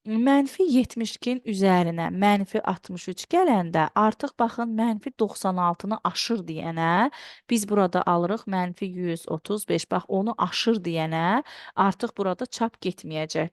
-72-nin üzərinə -63 gələndə, artıq baxın, -96-nı aşır deyənə, biz burada alırıq -135. Bax, onu aşır deyənə, artıq burada çap getməyəcək.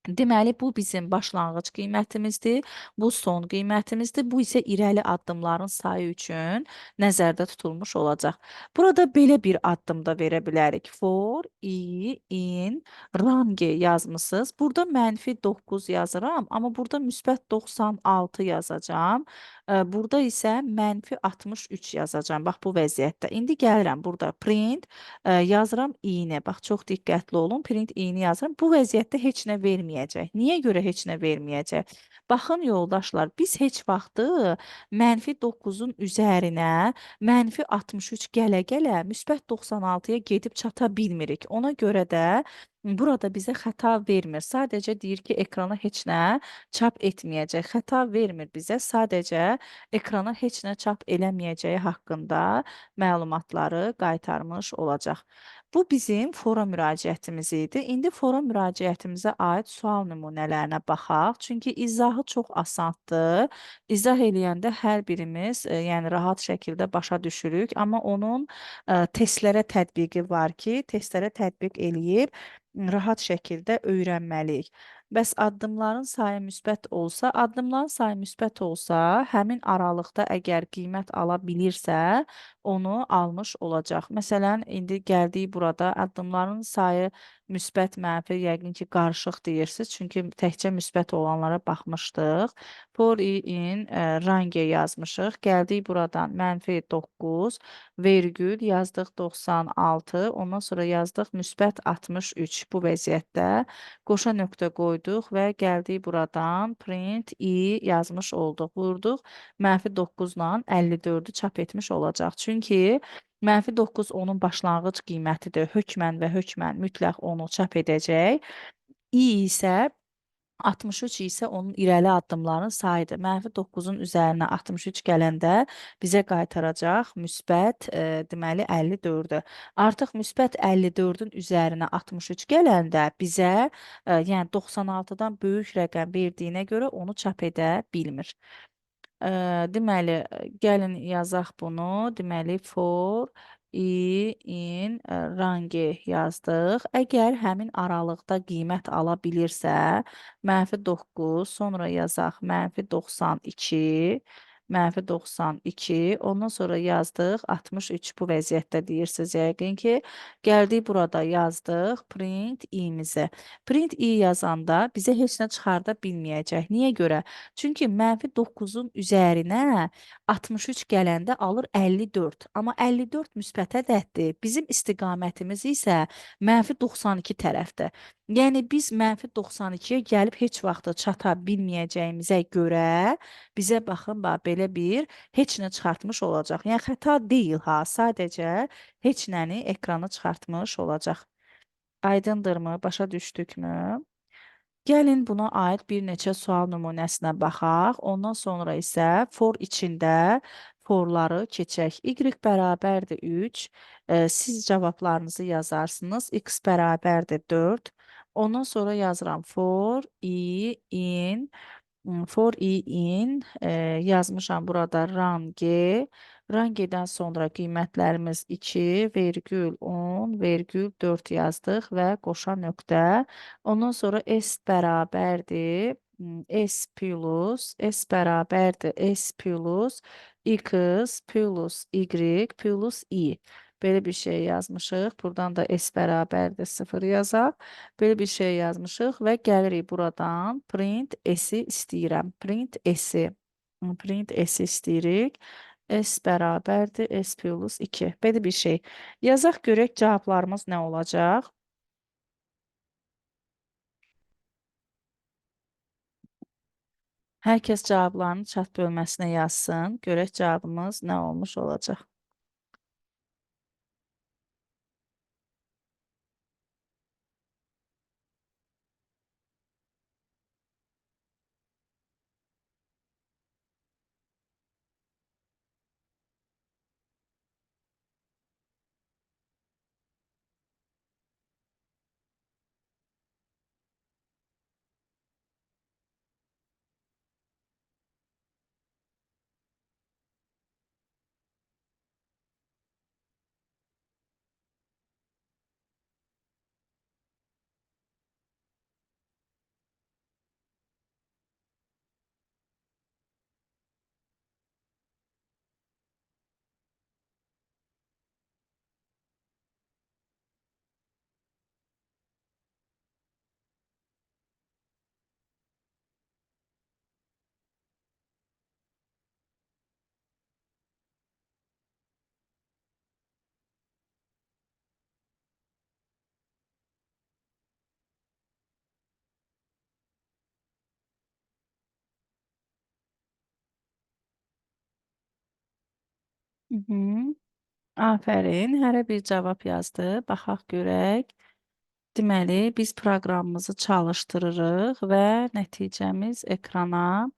Deməli, bu bizim başlanğıc qiymətimizdir, bu son qiymətimizdir, bu isə irəli addımların sayı üçün nəzərdə tutulmuş olacaq. Burada belə bir addım da verə bilərik. For, i, in, range yazmısınız. Burada -9 yazıram, amma burada müsbət 96 yazacağam. Burada isə -63 yazacağam. Bax, bu vəziyyətdə. İndi gəlirəm burada print, yazıram i-ni. Bax, çox diqqətli olun. Print i-ni yazıram. Bu vəziyyətdə heç nə verməyəcək. Niyə görə heç nə verməyəcək? Baxın yoldaşlar, biz heç vaxtı -9-un üzərinə -63 gələ-gələ müsbət 96-ya gedib çata bilmirik. Ona görə də burada bizə xəta vermir. Sadəcə deyir ki, ekrana heç nə çap etməyəcək. Xəta vermir bizə. Sadəcə ekrana heç nə çap eləməyəcəyi haqqında məlumatları qaytarmış olacaq. Bu bizim fora müraciətimiz idi. İndi fora müraciətimizə aid sual nümunələrinə baxaq. Çünki izahı çox asandır. İzah eləyəndə hər birimiz, yəni rahat şəkildə başa düşürük. Amma onun testlərə tətbiqi var ki, testlərə tətbiq eləyib rahat şəkildə öyrənməliyik. Bəs addımların sayı müsbət olsa, addımların sayı müsbət olsa, həmin aralıqda əgər qiymət ala bilirsə, onu almış olacaq. Məsələn, indi gəldik burada addımların sayı müsbət, mənfi, yəqin ki, qarışıq deyirsiniz. Çünki təkcə müsbət olanlara baxmışdıq. For in range yazmışıq. Gəldik buradan -9, vergül yazdıq 96, ondan sonra yazdıq müsbət 63 bu vəziyyətdə. Qoşa nöqtə qoyduq və gəldik buradan print i yazmış olduq. Vurduq, -9 ilə 54-ü çap etmiş olacaq. Çünki -9 onun başlanğıc qiymətidir. Hökmən və hökmən mütləq onu çap edəcək. I isə 63 isə onun irəli addımların sayıdır. -9-un üzərinə 63 gələndə bizə qaytaracaq müsbət, deməli 54-ü. Artıq müsbət 54-ün üzərinə 63 gələndə bizə, yəni 96-dan böyük rəqəm verdiyinə görə onu çap edə bilmir. Deməli, gəlin yazaq bunu. Deməli, for, i, in, range yazdıq. Əgər həmin aralıqda qiymət ala bilirsə, -9, sonra yazaq -92, -92, ondan sonra yazdıq 63 bu vəziyyətdə deyirsiniz yəqin ki. Gəldik burada yazdıq print i-mizi. Print i yazanda bizə heç nə çıxarda bilməyəcək. Niyə görə? Çünki -9-un üzərinə 63 gələndə alır 54. Amma 54 müsbət ədəddir. Bizim istiqamətimiz isə -92 tərəfdir. Yəni biz -92-yə gəlib heç vaxt çata bilməyəcəyimizə görə bizə baxın belə bir heç nə çıxartmış olacaq. Yəni xəta deyil ha, sadəcə heç nəni ekrana çıxartmış olacaq. Aydındırmı? Başa düşdükmü? Gəlin buna aid bir neçə sual nümunəsinə baxaq. Ondan sonra isə for içində forları keçək. Y bərabərdir 3. Siz cavablarınızı yazarsınız. X bərabərdir 4. Ondan sonra yazıram for i in. For i in yazmışam burada range. Rangedən sonra qiymətlərimiz 2, vergül 10, vergül 4 yazdıq və qoşa nöqtə. Ondan sonra S bərabərdir. S bərabərdir S plus X plus Y plus I. Belə bir şey yazmışıq. Buradan da S bərabərdir 0 yazaq. Böyle bir şey yazmışıq və gəlirik buradan print S-i istəyirəm. Print S-i. Print S istəyirik. S bərabərdir S plus 2. Belə bir şey. Yazaq görək cavablarımız nə olacaq? Hər kəs cavablarını chat bölməsinə yazsın. Görək cavabımız nə olmuş olacaq. Hı -hı. Afərin. Hərə bir cavab yazdı. Baxaq görək. Deməli, biz proqramımızı çalışdırırıq və nəticəmiz ekrana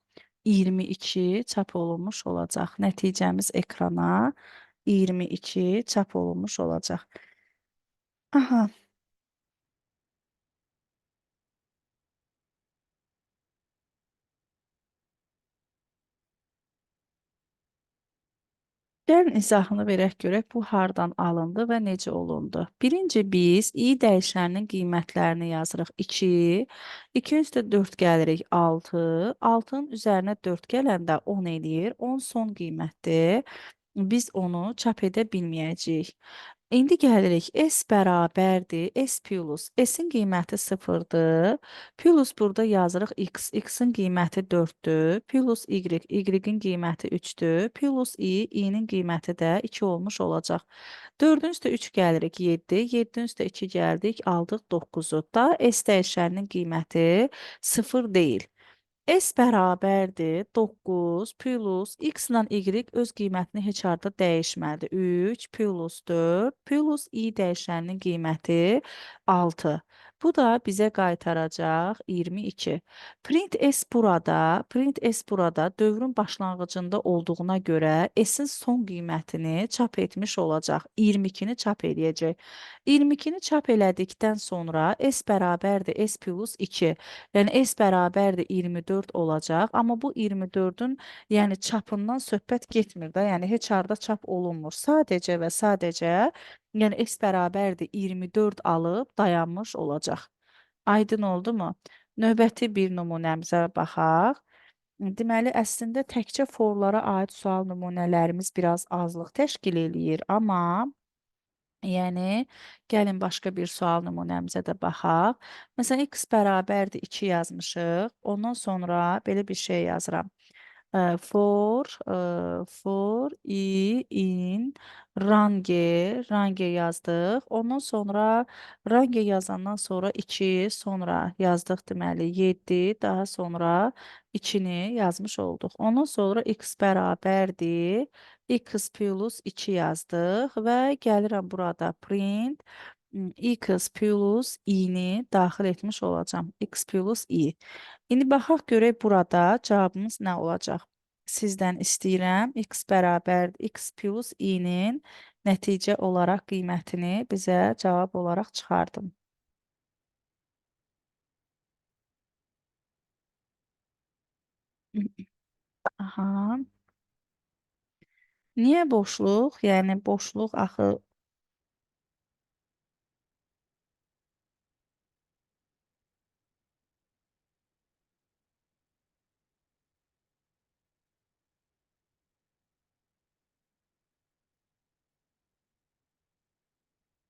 22 çap olunmuş olacaq. Nəticəmiz ekrana 22 çap olunmuş olacaq. Aha. Gəlin izahını verək görək bu hardan alındı və necə olundu. Birinci biz i dəyişəninin qiymətlərini yazırıq 2. 2 üstə 4 gəlirik 6. 6-nın üzərinə 4 gələndə 10 eləyir. 10 son qiymətdir. Biz onu çap edə bilməyəcəyik. İndi gəlirik S bərabərdir S plus. S-in qiyməti 0-dır. Plus burada yazırıq X. X-in qiyməti 4-dür. Plus Y. Y-in qiyməti 3-dür. Plus I. I-nin qiyməti də 2 olmuş olacaq. 4-ün üstə 3 gəlirik 7. 7-nin üstə 2 gəldik aldıq 9-u. Da S dəyişəninin qiyməti 0 deyil. S bərabərdir 9 plus X ilə Y öz qiymətini heç harda dəyişmədi. 3 plus 4 plus I dəyişəninin qiyməti 6. Bu da bizə qaytaracaq 22. Print S burada dövrün başlanğıcında olduğuna görə S-in son qiymətini çap etmiş olacaq. 22-ni çap eləyəcək. 22-ni çap elədikdən sonra S bərabərdir S plus 2. Yəni S bərabərdir 24 olacaq. Amma bu 24-ün yəni çapından söhbət getmir də. Yəni heç harda çap olunmur. Sadəcə və sadəcə yəni S bərabərdir 24 alıb dayanmış olacaq. Aydın oldu mu? Növbəti bir nümunəmizə baxaq. Deməli, əslində təkcə forlara aid sual nümunələrimiz biraz azlıq təşkil eləyir, amma yəni, gəlin başqa bir sual nümunəmizə də baxaq. Məsələn, x bərabərdir 2 yazmışıq. Ondan sonra belə bir şey yazıram. For i in range yazdıq. Ondan sonra range yazandan sonra 2, sonra yazdıq deməli 7, daha sonra 2-ni yazmış olduq. Ondan sonra x bərabərdir x plus 2 yazdıq və gəlirəm burada print x plus i-ni daxil etmiş olacağam. X plus i. İndi baxaq görək burada cavabımız nə olacaq. sizdən istəyirəm. X bərabər X plus i-nin nəticə olaraq qiymətini bizə cavab olaraq çıxardım. Aha. Niyə boşluq? Yəni boşluq axı.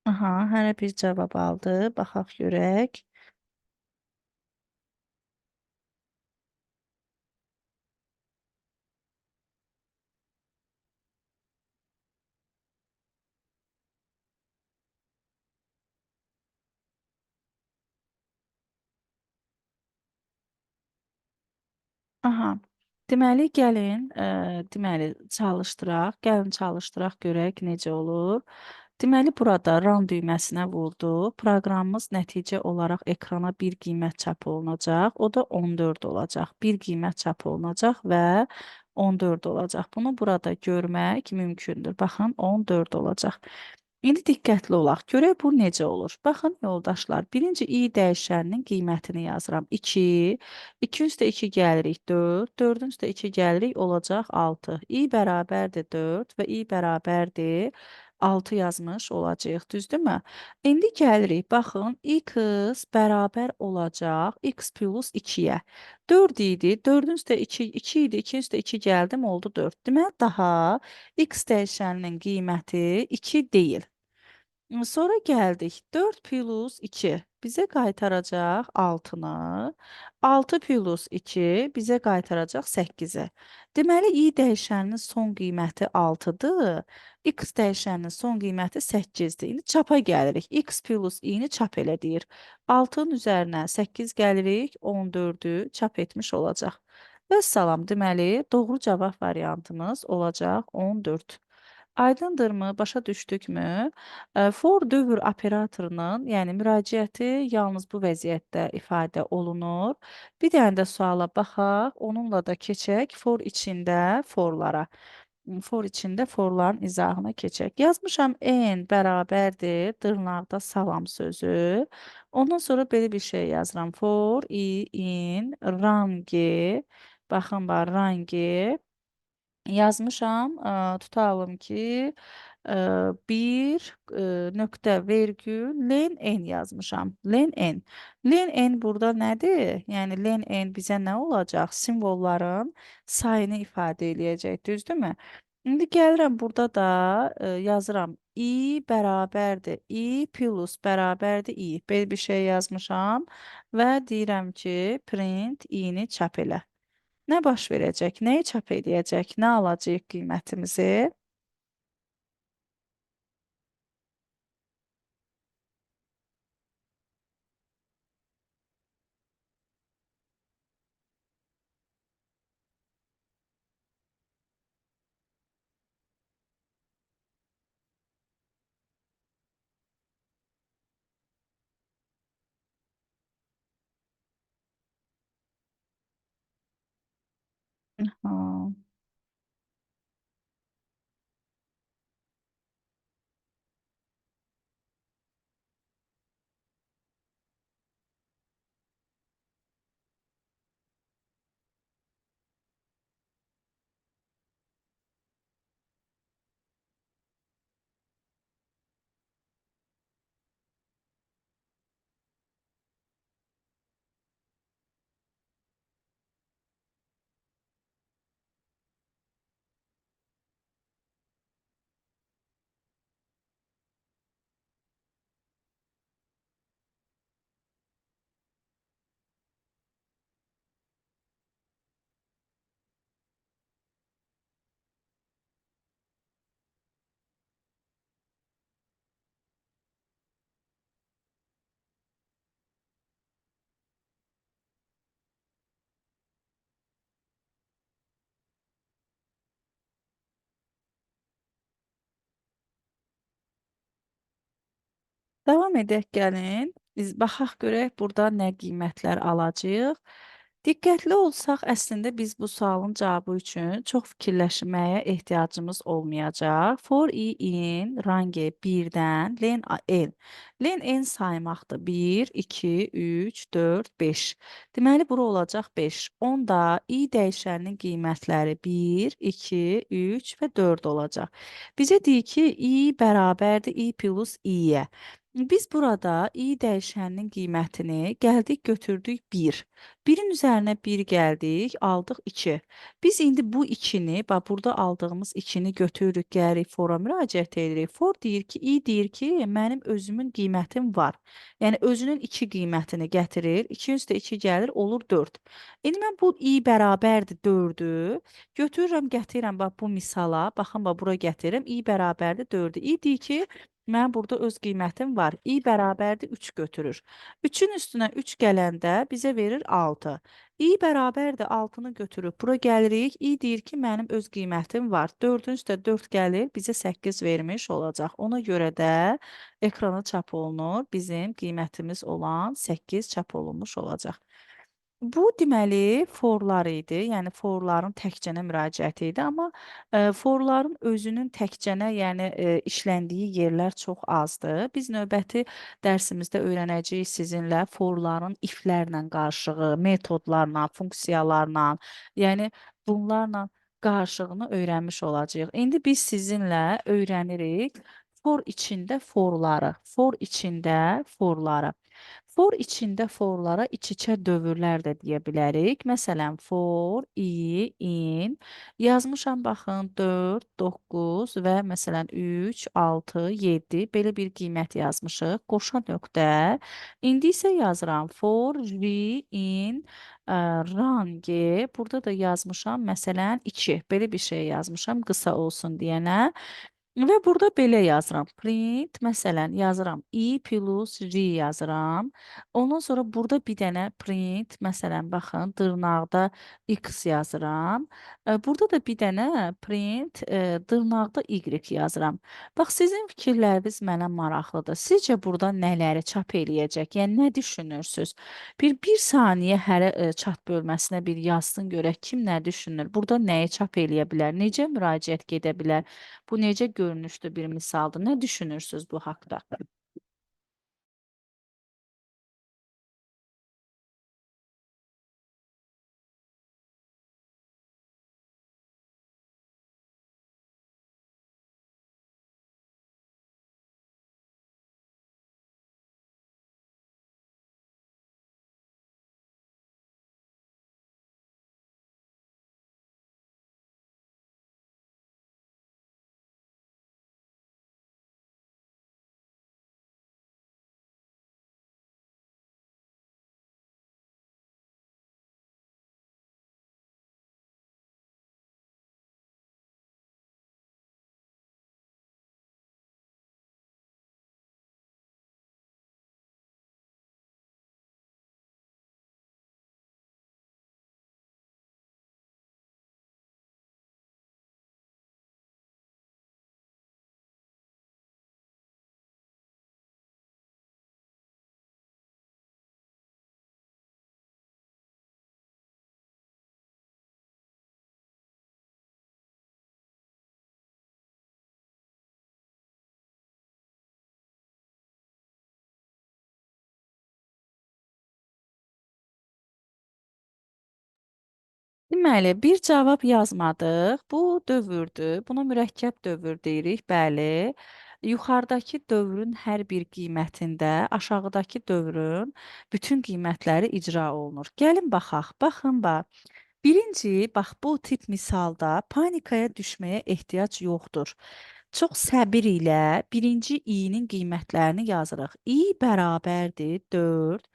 Aha, hərə bir cavab aldı. Baxaq görək. Aha. Deməli gəlin, deməli çalışdıraq. Gəlin çalışdıraq görək necə olur. Deməli burada run düyməsinə vurduq. Proqramımız nəticə olaraq ekrana bir qiymət çap olunacaq. O da 14 olacaq. Bir qiymət çap olunacaq və 14 olacaq. Bunu burada görmək mümkündür. Baxın 14 olacaq. İndi diqqətli olaq. Görək bu necə olur. Baxın yoldaşlar. Birinci i dəyişəninin qiymətini yazıram. 2. 2 üstə 2 gəlirik 4. 4-ün üstə 2 gəlirik olacaq 6. i bərabərdir 4 və i bərabərdir 6 yazmış olacağıq. Düzdürmü? İndi gəlirik. Baxın x bərabər olacaq x plus 2-yə. 4 idi. 4-ün üstə 2, 2 idi. 2-nin üstə 2 gəldim oldu 4. Deməli daha x dəyişəninin qiyməti 2 deyil. Sonra gəldik. 4 plus 2 bizə qaytaracaq 6-nı. 6 plus 2 bizə qaytaracaq 8-i. Deməli, i dəyişəninin son qiyməti 6-dır. X dəyişəninin son qiyməti 8-dir. İndi çapa gəlirik. X plus i-ni çap elə deyir. 6-nın üzərinə 8 gəlirik. 14-ü çap etmiş olacaq. Vəssalam, deməli, doğru cavab variantımız olacaq 14. Aydındırmı? Başa düşdükmü? For dövr operatorunun, yəni müraciəti yalnız bu vəziyyətdə ifadə olunur. Bir dənə də suala baxaq, onunla da keçək for içində forlara. For içində forların izahına keçək. Yazmışam n bərabərdir dırnaqda salam sözü. Ondan sonra belə bir şey yazıram. For i in rangi, baxın bax rangi yazmışam. Tutalım ki bir nöqtə vergül len n yazmışam. Len n. Len n burada nədir? Yəni len n bizə nə olacaq? Simvolların sayını ifadə eləyəcək, düzdürmü? İndi gəlirəm burada da yazıram. I bərabərdir. I plus bərabərdir i. Belə bir şey yazmışam və deyirəm ki, print i-ni çap elə. Nə baş verəcək? Nəyi çap eləyəcək? Nə alacağıq qiymətimizi? Ha. Davam edək gəlin. Biz baxaq görək burada nə qiymətlər alacağıq. Diqqətli olsaq, əslində biz bu sualın cavabı üçün çox fikirləşməyə ehtiyacımız olmayacaq. For i in range 1-dən len n. Len n saymaqdır. 1, 2, 3, 4, 5. Deməli, bura olacaq 5. Onda i dəyişəninin qiymətləri 1, 2, 3 və 4 olacaq. Bizə deyir ki, i bərabərdir i plus i-yə. Biz burada i dəyişəninin qiymətini gəldik, götürdük 1. 1-in üzərinə 1 gəldik, aldıq 2. Biz indi bu 2-ni, bax burada aldığımız 2-ni götürürük, gəlirik fora müraciət edirik. For deyir ki, i deyir ki, mənim özümün qiymətim var. Yəni özünün 2 qiymətini gətirir. 2 üstə 2 gəlir, olur 4. İndi mən bu i bərabərdir 4-ü götürürəm, gətirirəm bax bu misala. Baxın bax bura gətirirəm. i bərabərdir 4-ü. i deyir ki, mən burada öz qiymətim var. i bərabərdir 3 götürür. 3-ün üstünə 3 gələndə bizə verir 6. i bərabərdir 6-nı götürüb bura gəlirik. i deyir ki, mənim öz qiymətim var. 4-ün üstə 4 gəlir, bizə 8 vermiş olacaq. Ona görə də ekrana çap olunur. Bizim qiymətimiz olan 8 çap olunmuş olacaq. Bu deməli forlar idi. Yəni forların təkcənə müraciəti idi, amma forların özünün təkcənə, yəni işləndiyi yerlər çox azdır. Biz növbəti dərsimizdə öyrənəcəyik sizinlə forların iflərlə qarşılığı, metodlarla, funksiyalarla, yəni bunlarla qarşılığını öyrənmiş olacağıq. İndi biz sizinlə öyrənirik for içində forları, for içində forları. For içində forlara iç-içə dövrlər də deyə bilərik. Məsələn, for, i, in. Yazmışam, baxın, 4, 9 və məsələn 3, 6, 7 belə bir qiymət yazmışıq. Qoşa nöqtə. İndi isə yazıram for, ri, in, range. Burada da yazmışam, məsələn 2. Belə bir şey yazmışam, qısa olsun deyənə. Və burada belə yazıram. Print, məsələn, yazıram i plus r yazıram. Ondan sonra burada bir dənə print, məsələn, baxın, dırnaqda x yazıram. Burada da bir dənə print, dırnaqda y yazıram. Bax, sizin fikirləriniz mənə maraqlıdır. Sizcə burada nələri çap eləyəcək? Yəni, nə düşünürsünüz? Bir saniyə hərə çat bölməsinə bir yazsın görək kim nə düşünür? Burada nəyi çap eləyə bilər? Necə müraciət gedə bilər? Bu necə görünüşlü bir misaldır? Nə düşünürsünüz bu haqda? Deməli, bir cavab yazmadıq. Bu dövrdür. Buna mürəkkəb dövr deyirik, bəli. Yuxarıdakı dövrün hər bir qiymətində aşağıdakı dövrün bütün qiymətləri icra olunur. Gəlin baxaq. Baxın bax. Birinci, bax bu tip misalda panikaya düşməyə ehtiyac yoxdur. Çox səbir ilə birinci i-nin qiymətlərini yazırıq. i bərabərdir 4,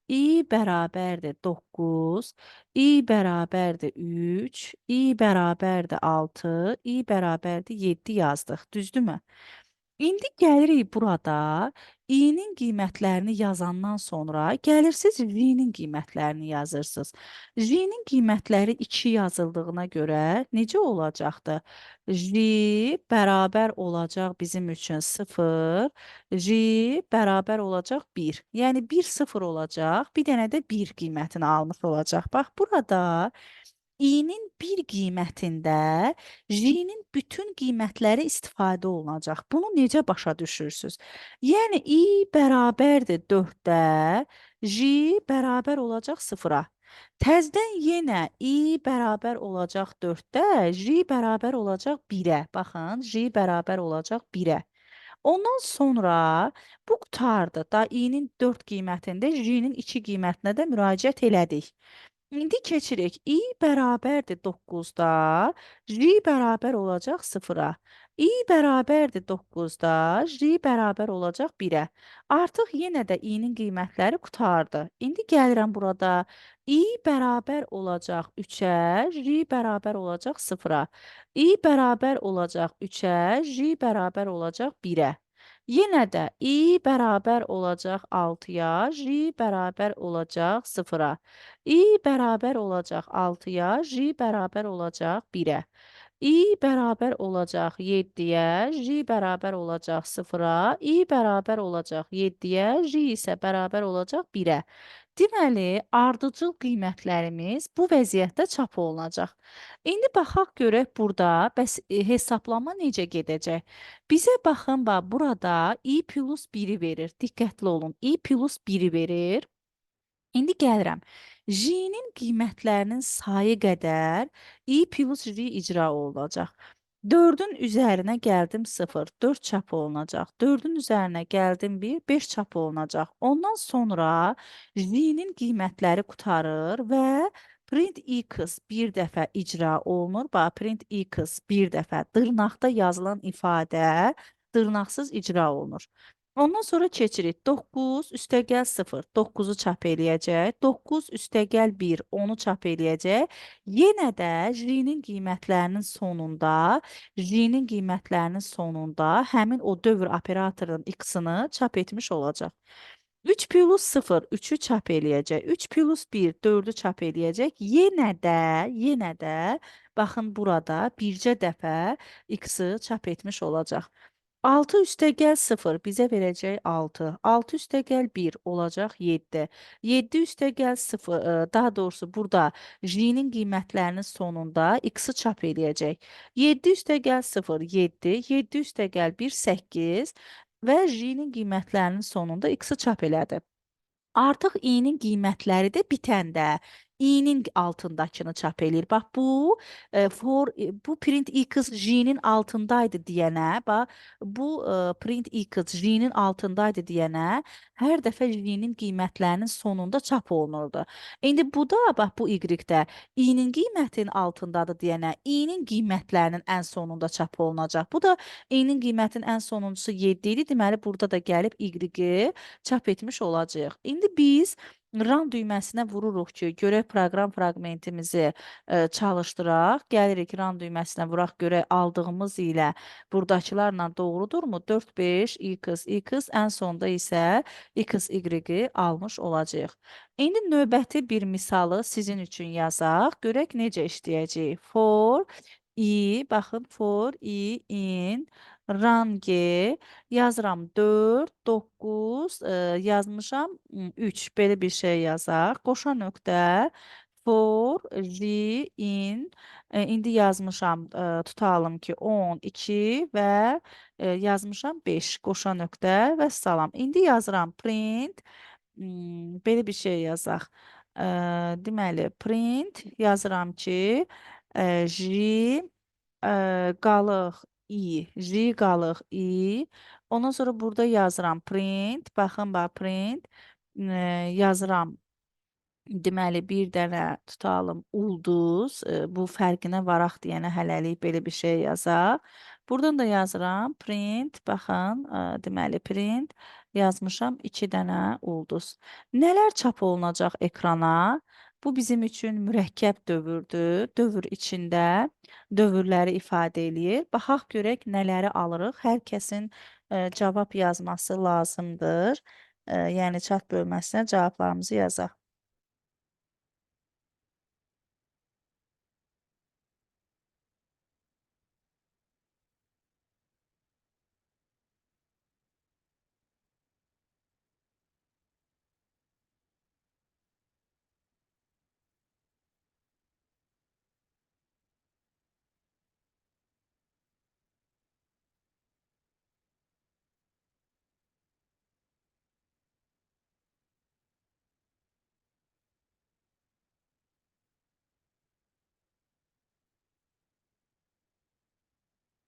i bərabərdir 9, i bərabərdir 3, i bərabərdir 6, i bərabərdir 7 yazdıq. Düzdürmü? İndi gəlirik burada i-nin qiymətlərini yazandan sonra gəlirsiz j-nin qiymətlərini yazırsınız. J-nin qiymətləri 2 yazıldığına görə necə olacaqdı? J bərabər olacaq bizim üçün 0, J bərabər olacaq 1. Yəni 1 0 olacaq, bir dənə də 1 qiymətini almış olacaq. Bax burada i-nin bir qiymətində j-nin bütün qiymətləri istifadə olunacaq. Bunu necə başa düşürsüz? Yəni i bərabərdir 4-də, j bərabər olacaq 0-a. Təzədən yenə i bərabər olacaq 4-də, j bərabər olacaq 1-ə. Baxın, j bərabər olacaq 1-ə. Ondan sonra bu qurtardı. Da i-nin 4 qiymətində j-nin 2 qiymətinə də müraciət elədik. İndi keçirik. I bərabərdir 9-da, j bərabər olacaq 0-a. I bərabərdir 9-da, j bərabər olacaq 1-ə. Artıq yenə də i-nin qiymətləri qurtardı. İndi gəlirəm burada. I bərabər olacaq 3-ə, j bərabər olacaq 0-a. I bərabər olacaq 3-ə, j bərabər olacaq 1-ə. Yenə də i bərabər olacaq 6-ya, j bərabər olacaq 0-a. I bərabər olacaq 6-ya, j bərabər olacaq 1-ə. I bərabər olacaq 7-yə, j bərabər olacaq 0-a, i bərabər olacaq 7-yə, j isə bərabər olacaq 1-ə. Deməli, ardıcıl qiymətlərimiz bu vəziyyətdə çap olunacaq. İndi baxaq görək burada bəs hesablama necə gedəcək? Bizə baxın, bax burada i plus 1-i verir. Diqqətli olun. I plus 1-i verir. İndi gəlirəm. J-nin qiymətlərinin sayı qədər i plus j icra olunacaq. 4-ün üzərinə gəldim 0, 4 çap olunacaq. 4-ün üzərinə gəldim 1, 5 çap olunacaq. Ondan sonra j-nin qiymətləri qurtarır və print x bir dəfə icra olunur. Bax, print x bir dəfə dırnaqda yazılan ifadə dırnaqsız icra olunur. Ondan sonra keçirik. 9 üstəgəl 0, 9-u çap eləyəcək. 9 üstəgəl 1, 10-u çap eləyəcək. Yenə də j-nin qiymətlərinin sonunda həmin o dövr operatorunun x-ını çap etmiş olacaq. 3 plus 0, 3-ü çap eləyəcək. 3 plus 1, 4-ü çap eləyəcək. Yenə də, baxın burada bircə dəfə x-ı çap etmiş olacaq. 6 üstəgəl 0 bizə verəcək 6. 6 üstəgəl 1 olacaq 7. 7 üstəgəl 0, daha doğrusu burada j-nin qiymətlərinin sonunda x-ı çap eləyəcək. 7 üstəgəl 0, 7. 7 üstəgəl 1, 8 və j-nin qiymətlərinin sonunda x-ı çap elədi. Artıq i-nin qiymətləri də bitəndə i-nin altındakını çap eləyir. Bax bu print x j-nin altındaydı deyənə, bax bu print x j-nin altındaydı deyənə hər dəfə j-nin qiymətlərinin sonunda çap olunurdu. İndi bu da bax bu y-də i-nin qiymətinin altındadır deyənə i-nin qiymətlərinin ən sonunda çap olunacaq. Bu da i-nin qiymətinin ən sonuncusu 7 idi. Deməli burada da gəlib y-i çap etmiş olacağıq. İndi biz run düyməsinə vururuq ki, görək proqram fraqmentimizi çalışdıraq. Gəlirik run düyməsinə vuraq görək aldığımız ilə buradakılarla doğrudurmu? 4, 5, x, ən sonda isə x, y almış olacağıq. İndi növbəti bir misalı sizin üçün yazaq. Görək necə işləyəcək. For baxın for in range yazıram 4, 9, yazmışam 3. Belə bir şey yazaq. Qoşa nöqtə for j in indi yazmışam tutalım ki 12 və yazmışam 5 qoşa nöqtə və salam. İndi yazıram print belə bir şey yazaq. Deməli print yazıram ki j qalıq j qalıq i. Ondan sonra burada yazıram print. Baxın, bax print. Yazıram. Deməli, bir dənə tutalım ulduz. Bu fərqinə varaq deyənə hələlik belə bir şey yazaq. Buradan da yazıram print. Baxın, deməli print yazmışam 2 dənə ulduz. Nələr çap olunacaq ekrana? Bu bizim üçün mürəkkəb dövrdür. Dövr içində dövrləri ifadə eləyir. Baxaq görək nələri alırıq. Hər kəsin cavab yazması lazımdır. Yəni chat bölməsinə cavablarımızı yazaq.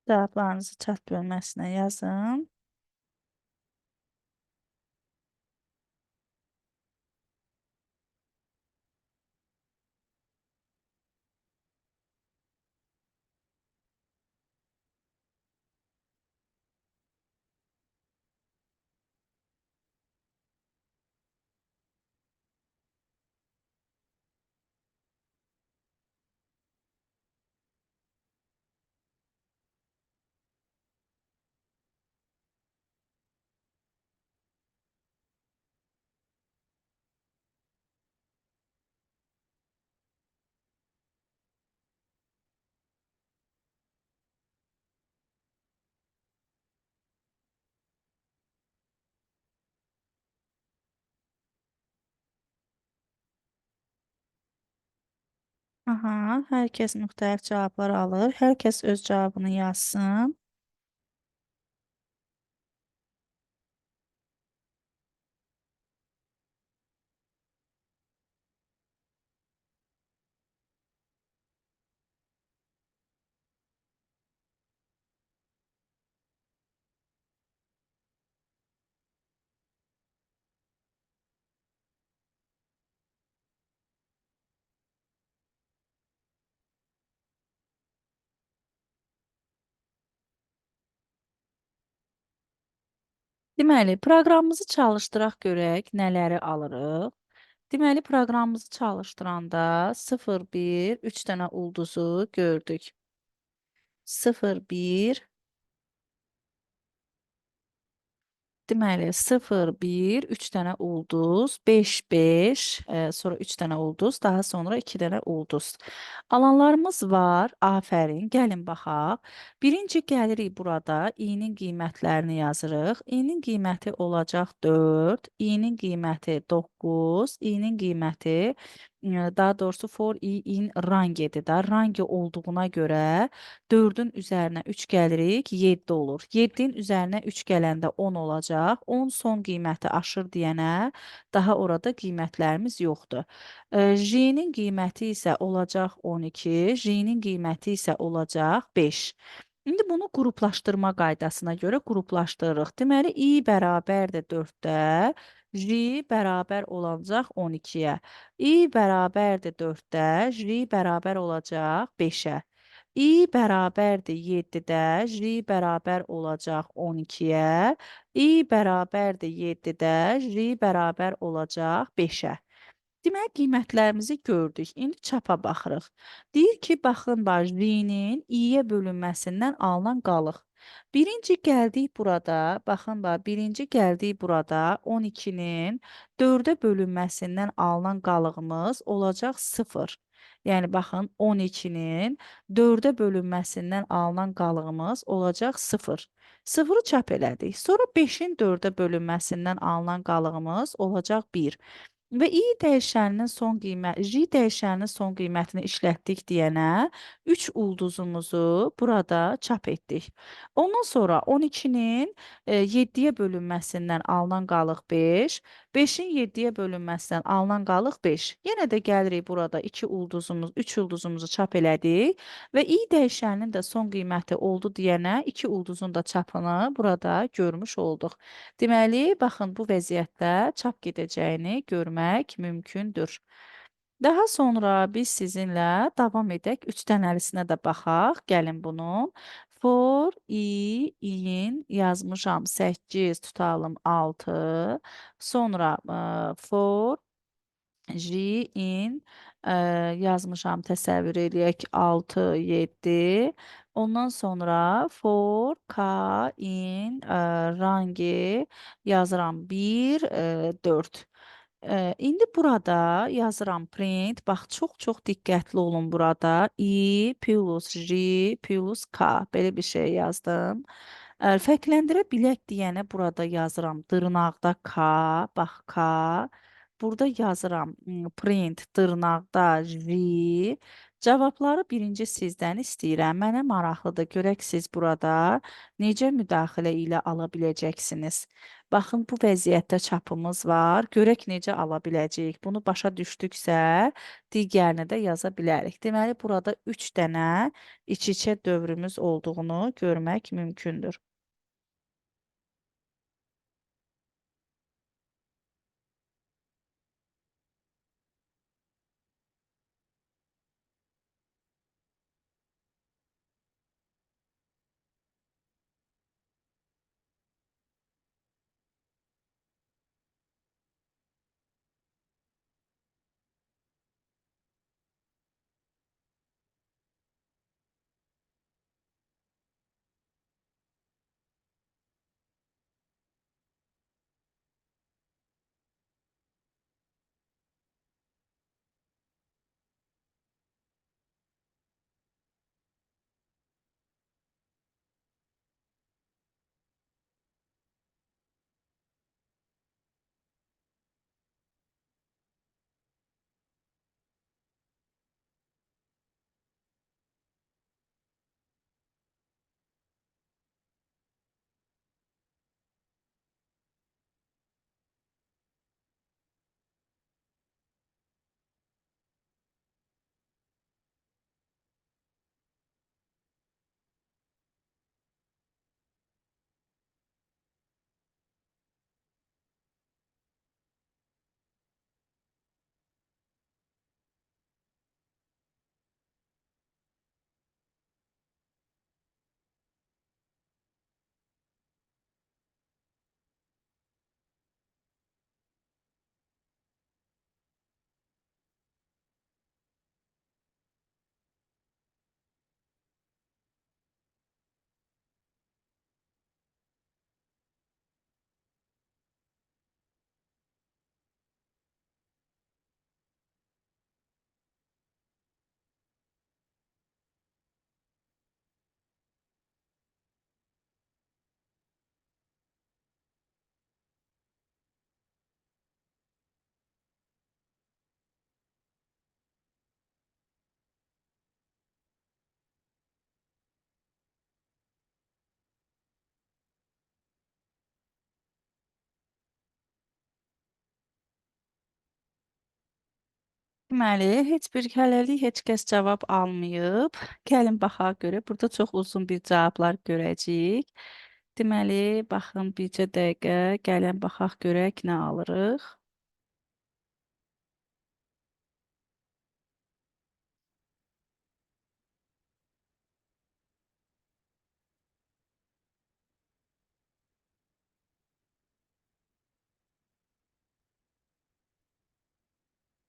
Cavablarınızı chat bölməsinə yazın. Aha, hər kəs müxtəlif cavablar alır. Hər kəs öz cavabını yazsın. Deməli, proqramımızı çalışdıraq görək nələri alırıq. Deməli, proqramımızı çalışdıranda 0, 1, 3 dənə ulduzu gördük. 0, 1, deməli 0, 1, 3 dənə ulduz, 5, 5, sonra 3 dənə ulduz, daha sonra 2 dənə ulduz. Alanlarımız var. Afərin. Gəlin baxaq. Birinci gəlirik burada. İ-nin qiymətlərini yazırıq. İ-nin qiyməti olacaq 4, İ-nin qiyməti 9, İ-nin qiyməti daha doğrusu for i in rangedir da. Range olduğuna görə 4-ün üzərinə 3 gəlirik, 7 olur. 7-nin üzərinə 3 gələndə 10 olacaq. 10 son qiyməti aşır deyənə daha orada qiymətlərimiz yoxdur. J-nin qiyməti isə olacaq 12, J-nin qiyməti isə olacaq 5. İndi bunu qruplaşdırma qaydasına görə qruplaşdırırıq. Deməli, i bərabərdir 4-də, J bərabər olacaq 12-yə. I bərabərdir 4-də, J bərabər olacaq 5-ə. I bərabərdir 7-də, J bərabər olacaq 12-yə. I bərabərdir 7-də, J bərabər olacaq 5-ə. Deməli, qiymətlərimizi gördük. İndi çapa baxırıq. Deyir ki, baxın, J-nin i-yə bölünməsindən alınan qalıq. Birinci gəldik burada, baxın, birinci gəldik burada 12-nin 4-ə bölünməsindən alınan qalığımız olacaq 0. Yəni, baxın, 12-nin 4-ə bölünməsindən alınan qalığımız olacaq 0. 0-ı çap elədik. Sonra 5-in 4-ə bölünməsindən alınan qalığımız olacaq 1. Və i dəyişəninin son j dəyişəninin son qiymətini işlətdik deyənə 3 ulduzumuzu burada çap etdik. Ondan sonra 12-nin 7-yə bölünməsindən alınan qalıq 5, 5-in 7-yə bölünməsindən alınan qalıq 5. Yenə də gəlirik burada 2 ulduzumuz, 3 ulduzumuzu çap elədik və i dəyişəninin də son qiyməti oldu deyənə 2 ulduzun da çapını burada görmüş olduq. Deməli, baxın, bu vəziyyətdə çap gedəcəyini görmək mümkündür. Daha sonra biz sizinlə davam edək. 3 dənəlisinə də baxaq. Gəlin bunun. For, i, in yazmışam 8, tutalım 6. Sonra for J in yazmışam, təsəvvür eləyək 6, 7. Ondan sonra for K in range yazıram 1, 4. İndi burada yazıram print. Bax, çox-çox diqqətli olun burada. I plus J plus K. Belə bir şey yazdım. Fərqləndirə bilək deyənə burada yazıram. Dırnaqda K, bax K. Burada yazıram print dırnaqda J. Cavabları birinci sizdən istəyirəm. Mənə maraqlıdır. Görək siz burada necə müdaxilə ilə ala biləcəksiniz. Baxın, bu vəziyyətdə çapımız var. Görək necə ala biləcəyik. Bunu başa düşdüksə, digərini də yaza bilərik. Deməli, burada 3 dənə iç-içə dövrümüz olduğunu görmək mümkündür. Deməli, heç bir hələlik heç kəs cavab almayıb. Gəlin baxaq görə. Burada çox uzun bir cavablar görəcəyik. Deməli, baxın bircə dəqiqə. Gəlin baxaq görək nə alırıq.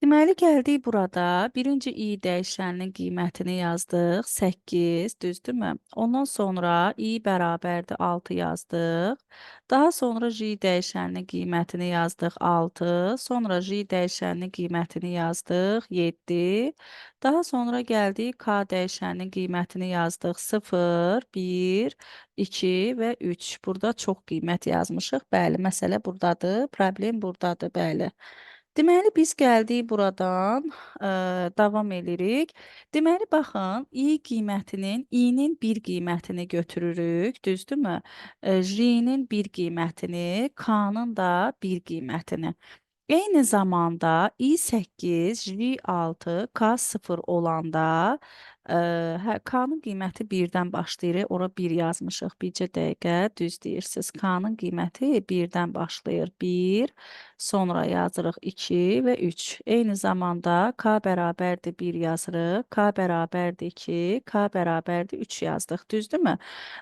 Deməli, gəldik burada. Birinci i dəyişəninin qiymətini yazdıq. 8, düzdürmü? Ondan sonra i bərabərdir 6 yazdıq. Daha sonra j dəyişəninin qiymətini yazdıq 6. Sonra j dəyişəninin qiymətini yazdıq 7. Daha sonra gəldik k dəyişəninin qiymətini yazdıq 0, 1, 2 və 3. Burada çox qiymət yazmışıq. Bəli, məsələ burdadır. Problem burdadır, bəli. Deməli, biz gəldik buradan, davam edirik. Deməli, baxın, i-nin bir qiymətini götürürük, düzdürmü? J-nin bir qiymətini, k-nın da bir qiymətini. Eyni zamanda i8, j6, k0 olanda hə, k-nın qiyməti 1-dən başlayır. Ora 1 yazmışıq. Bircə dəqiqə düz deyirsiniz. K-nın qiyməti 1-dən başlayır. 1, sonra yazırıq 2 və 3. Eyni zamanda k bərabərdir 1 yazırıq. K bərabərdir 2, k bərabərdir 3 yazdıq. Düzdürmü?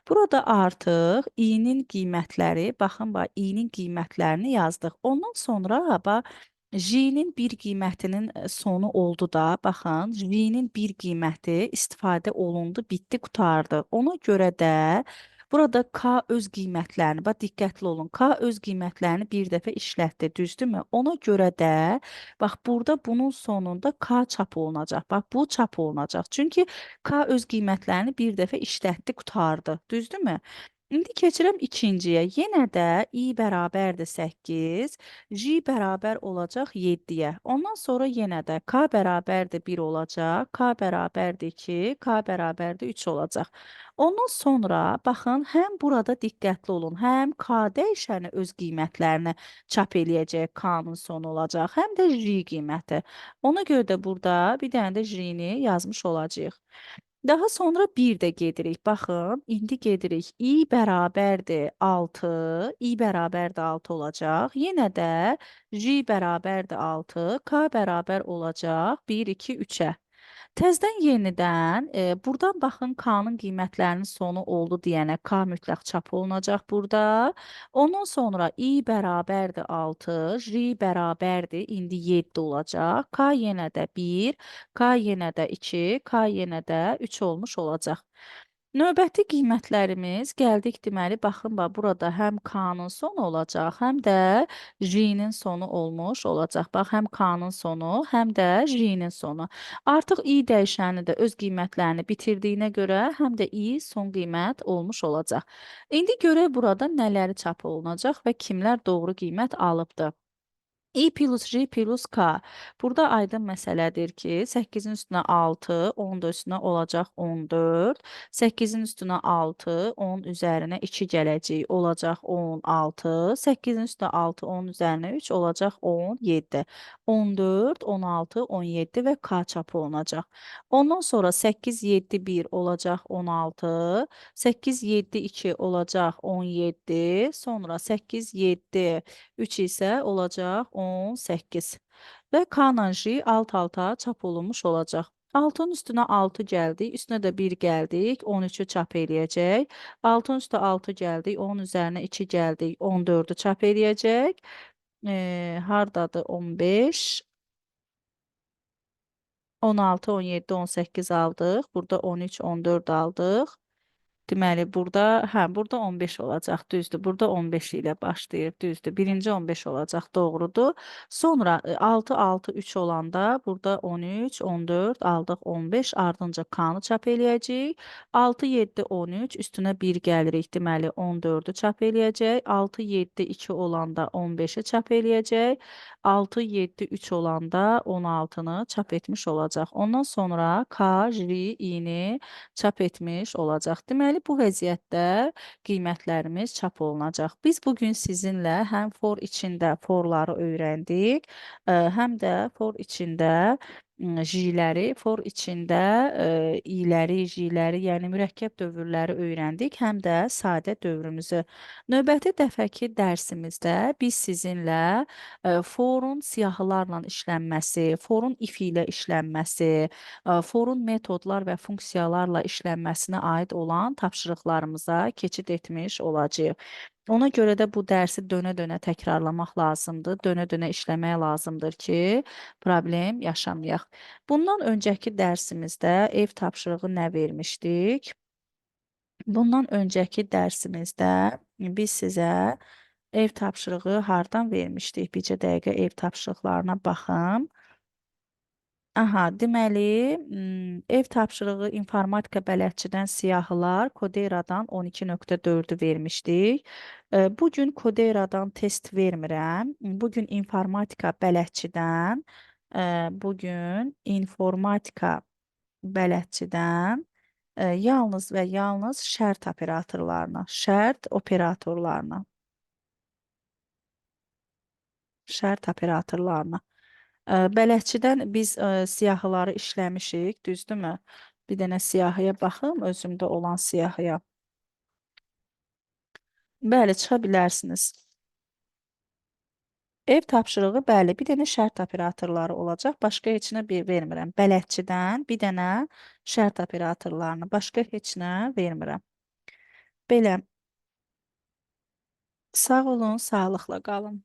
Burada artıq i-nin qiymətləri, baxın bax, i-nin qiymətlərini yazdıq. Ondan sonra bax J-nin bir qiymətinin sonu oldu da, baxın, J-nin bir qiyməti istifadə olundu, bitdi, qurtardı. Ona görə də burada K öz qiymətlərini, bax diqqətli olun, K öz qiymətlərini bir dəfə işlətdi, düzdürmü? Ona görə də, bax burada bunun sonunda K çap olunacaq. Bax bu çap olunacaq. Çünki K öz qiymətlərini bir dəfə işlətdi, qurtardı, düzdürmü? İndi keçirəm ikinciyə. Yenə də i bərabərdir 8, j bərabər olacaq 7-yə. Ondan sonra yenə də k bərabərdir 1 olacaq, k bərabərdir 2, k bərabərdir 3 olacaq. Ondan sonra baxın, həm burada diqqətli olun, həm k dəyişəni öz qiymətlərini çap eləyəcək, k-nın sonu olacaq, həm də j qiyməti. Ona görə də burada bir dənə də j-ni yazmış olacağıq. Daha sonra bir də gedirik. Baxın, indi gedirik. I bərabərdir 6. I bərabərdir 6 olacaq. Yenə də J bərabərdir 6. K bərabər olacaq 1, 2, 3-ə. Təzədən yenidən buradan baxın K-nın qiymətlərinin sonu oldu deyənə K mütləq çap olunacaq burada. Ondan sonra I bərabərdir 6, J bərabərdir indi 7 olacaq. K yenə də 1, K yenə də 2, K yenə də 3 olmuş olacaq. Növbəti qiymətlərimiz gəldik deməli, baxın, bax, burada həm K-nın sonu olacaq, həm də J-nin sonu olmuş olacaq. Bax, həm K-nın sonu, həm də J-nin sonu. Artıq i dəyişəni də öz qiymətlərini bitirdiyinə görə, həm də i son qiymət olmuş olacaq. İndi görək burada nələri çap olunacaq və kimlər doğru qiymət alıbdır. I plus J plus K. Burada aydın məsələdir ki, 8-in üstünə 6, 10 da üstünə olacaq 14. 8-in üstünə 6, 10 üzərinə 2 gələcək, olacaq 16. 8-in üstünə 6, 10 üzərinə 3 olacaq 17. 14, 16, 17 və K çapı olunacaq. Ondan sonra 8, 7, 1 olacaq 16. 8, 7, 2 olacaq 17. Sonra 8, 7, 3 isə olacaq 18 və K-la J alt-alta çap olunmuş olacaq. 6-nın üstünə 6 gəldik, üstünə də 1 gəldik, 13-ü çap eləyəcək. 6-nın üstə 6 gəldik, 10 üzərinə 2 gəldik, 14-ü çap eləyəcək. Hardadır 15? 16, 17, 18 aldıq. Burada 13, 14 aldıq. Deməli, burada 15 olacaq, düzdür. Burada 15 ilə başlayır, düzdür. Birinci 15 olacaq, doğrudur. Sonra 6, 6, 3 olanda burada 13, 14, aldıq 15, ardınca K-nı çap eləyəcəyik. 6, 7, 13, üstünə 1 gəlirik, deməli 14-ü çap eləyəcək. 6, 7, 2 olanda 15-i çap eləyəcək. 6, 7, 3 olanda 16-nı çap etmiş olacaq. Ondan sonra K, J, I-ni çap etmiş olacaq. Deməli, bu vəziyyətdə qiymətlərimiz çap olunacaq. Biz bugün sizinlə həm for içində forları öyrəndik, həm də for içində J-ləri, for içində i-ləri, J-ləri, yəni mürəkkəb dövrləri öyrəndik, həm də sadə dövrümüzü. Növbəti dəfəki dərsimizdə biz sizinlə forun siyahılarla işlənməsi, forun if ilə işlənməsi, forun metodlar və funksiyalarla işlənməsinə aid olan tapşırıqlarımıza keçid etmiş olacağıq. Ona görə də bu dərsi dönə-dönə təkrarlamaq lazımdır, dönə-dönə işləmək lazımdır ki, problem yaşamayaq. Bundan öncəki dərsimizdə ev tapşırığı nə vermişdik? Bundan öncəki dərsimizdə biz sizə ev tapşırığı hardan vermişdik? Bircə dəqiqə ev tapşırıqlarına baxım. Aha, deməli, ev tapşırığı informatika bələdçidən siyahılar Koderadan 12.4-ü vermişdik. Bugün Koderadan test vermirəm. Bugün informatika bələdçidən, yalnız və yalnız şərt operatorlarına. Bələdçidən biz siyahıları işləmişik, düzdürmü? Bir dənə siyahıya baxım, özümdə olan siyahıya. Bəli, çıxa bilərsiniz. Ev tapşırığı, bəli, bir dənə şərt operatorları olacaq. Başqa heç nə vermirəm. Bələdçidən bir dənə şərt operatorlarını, başqa heç nə vermirəm. Belə, sağ olun, sağlıqla qalın.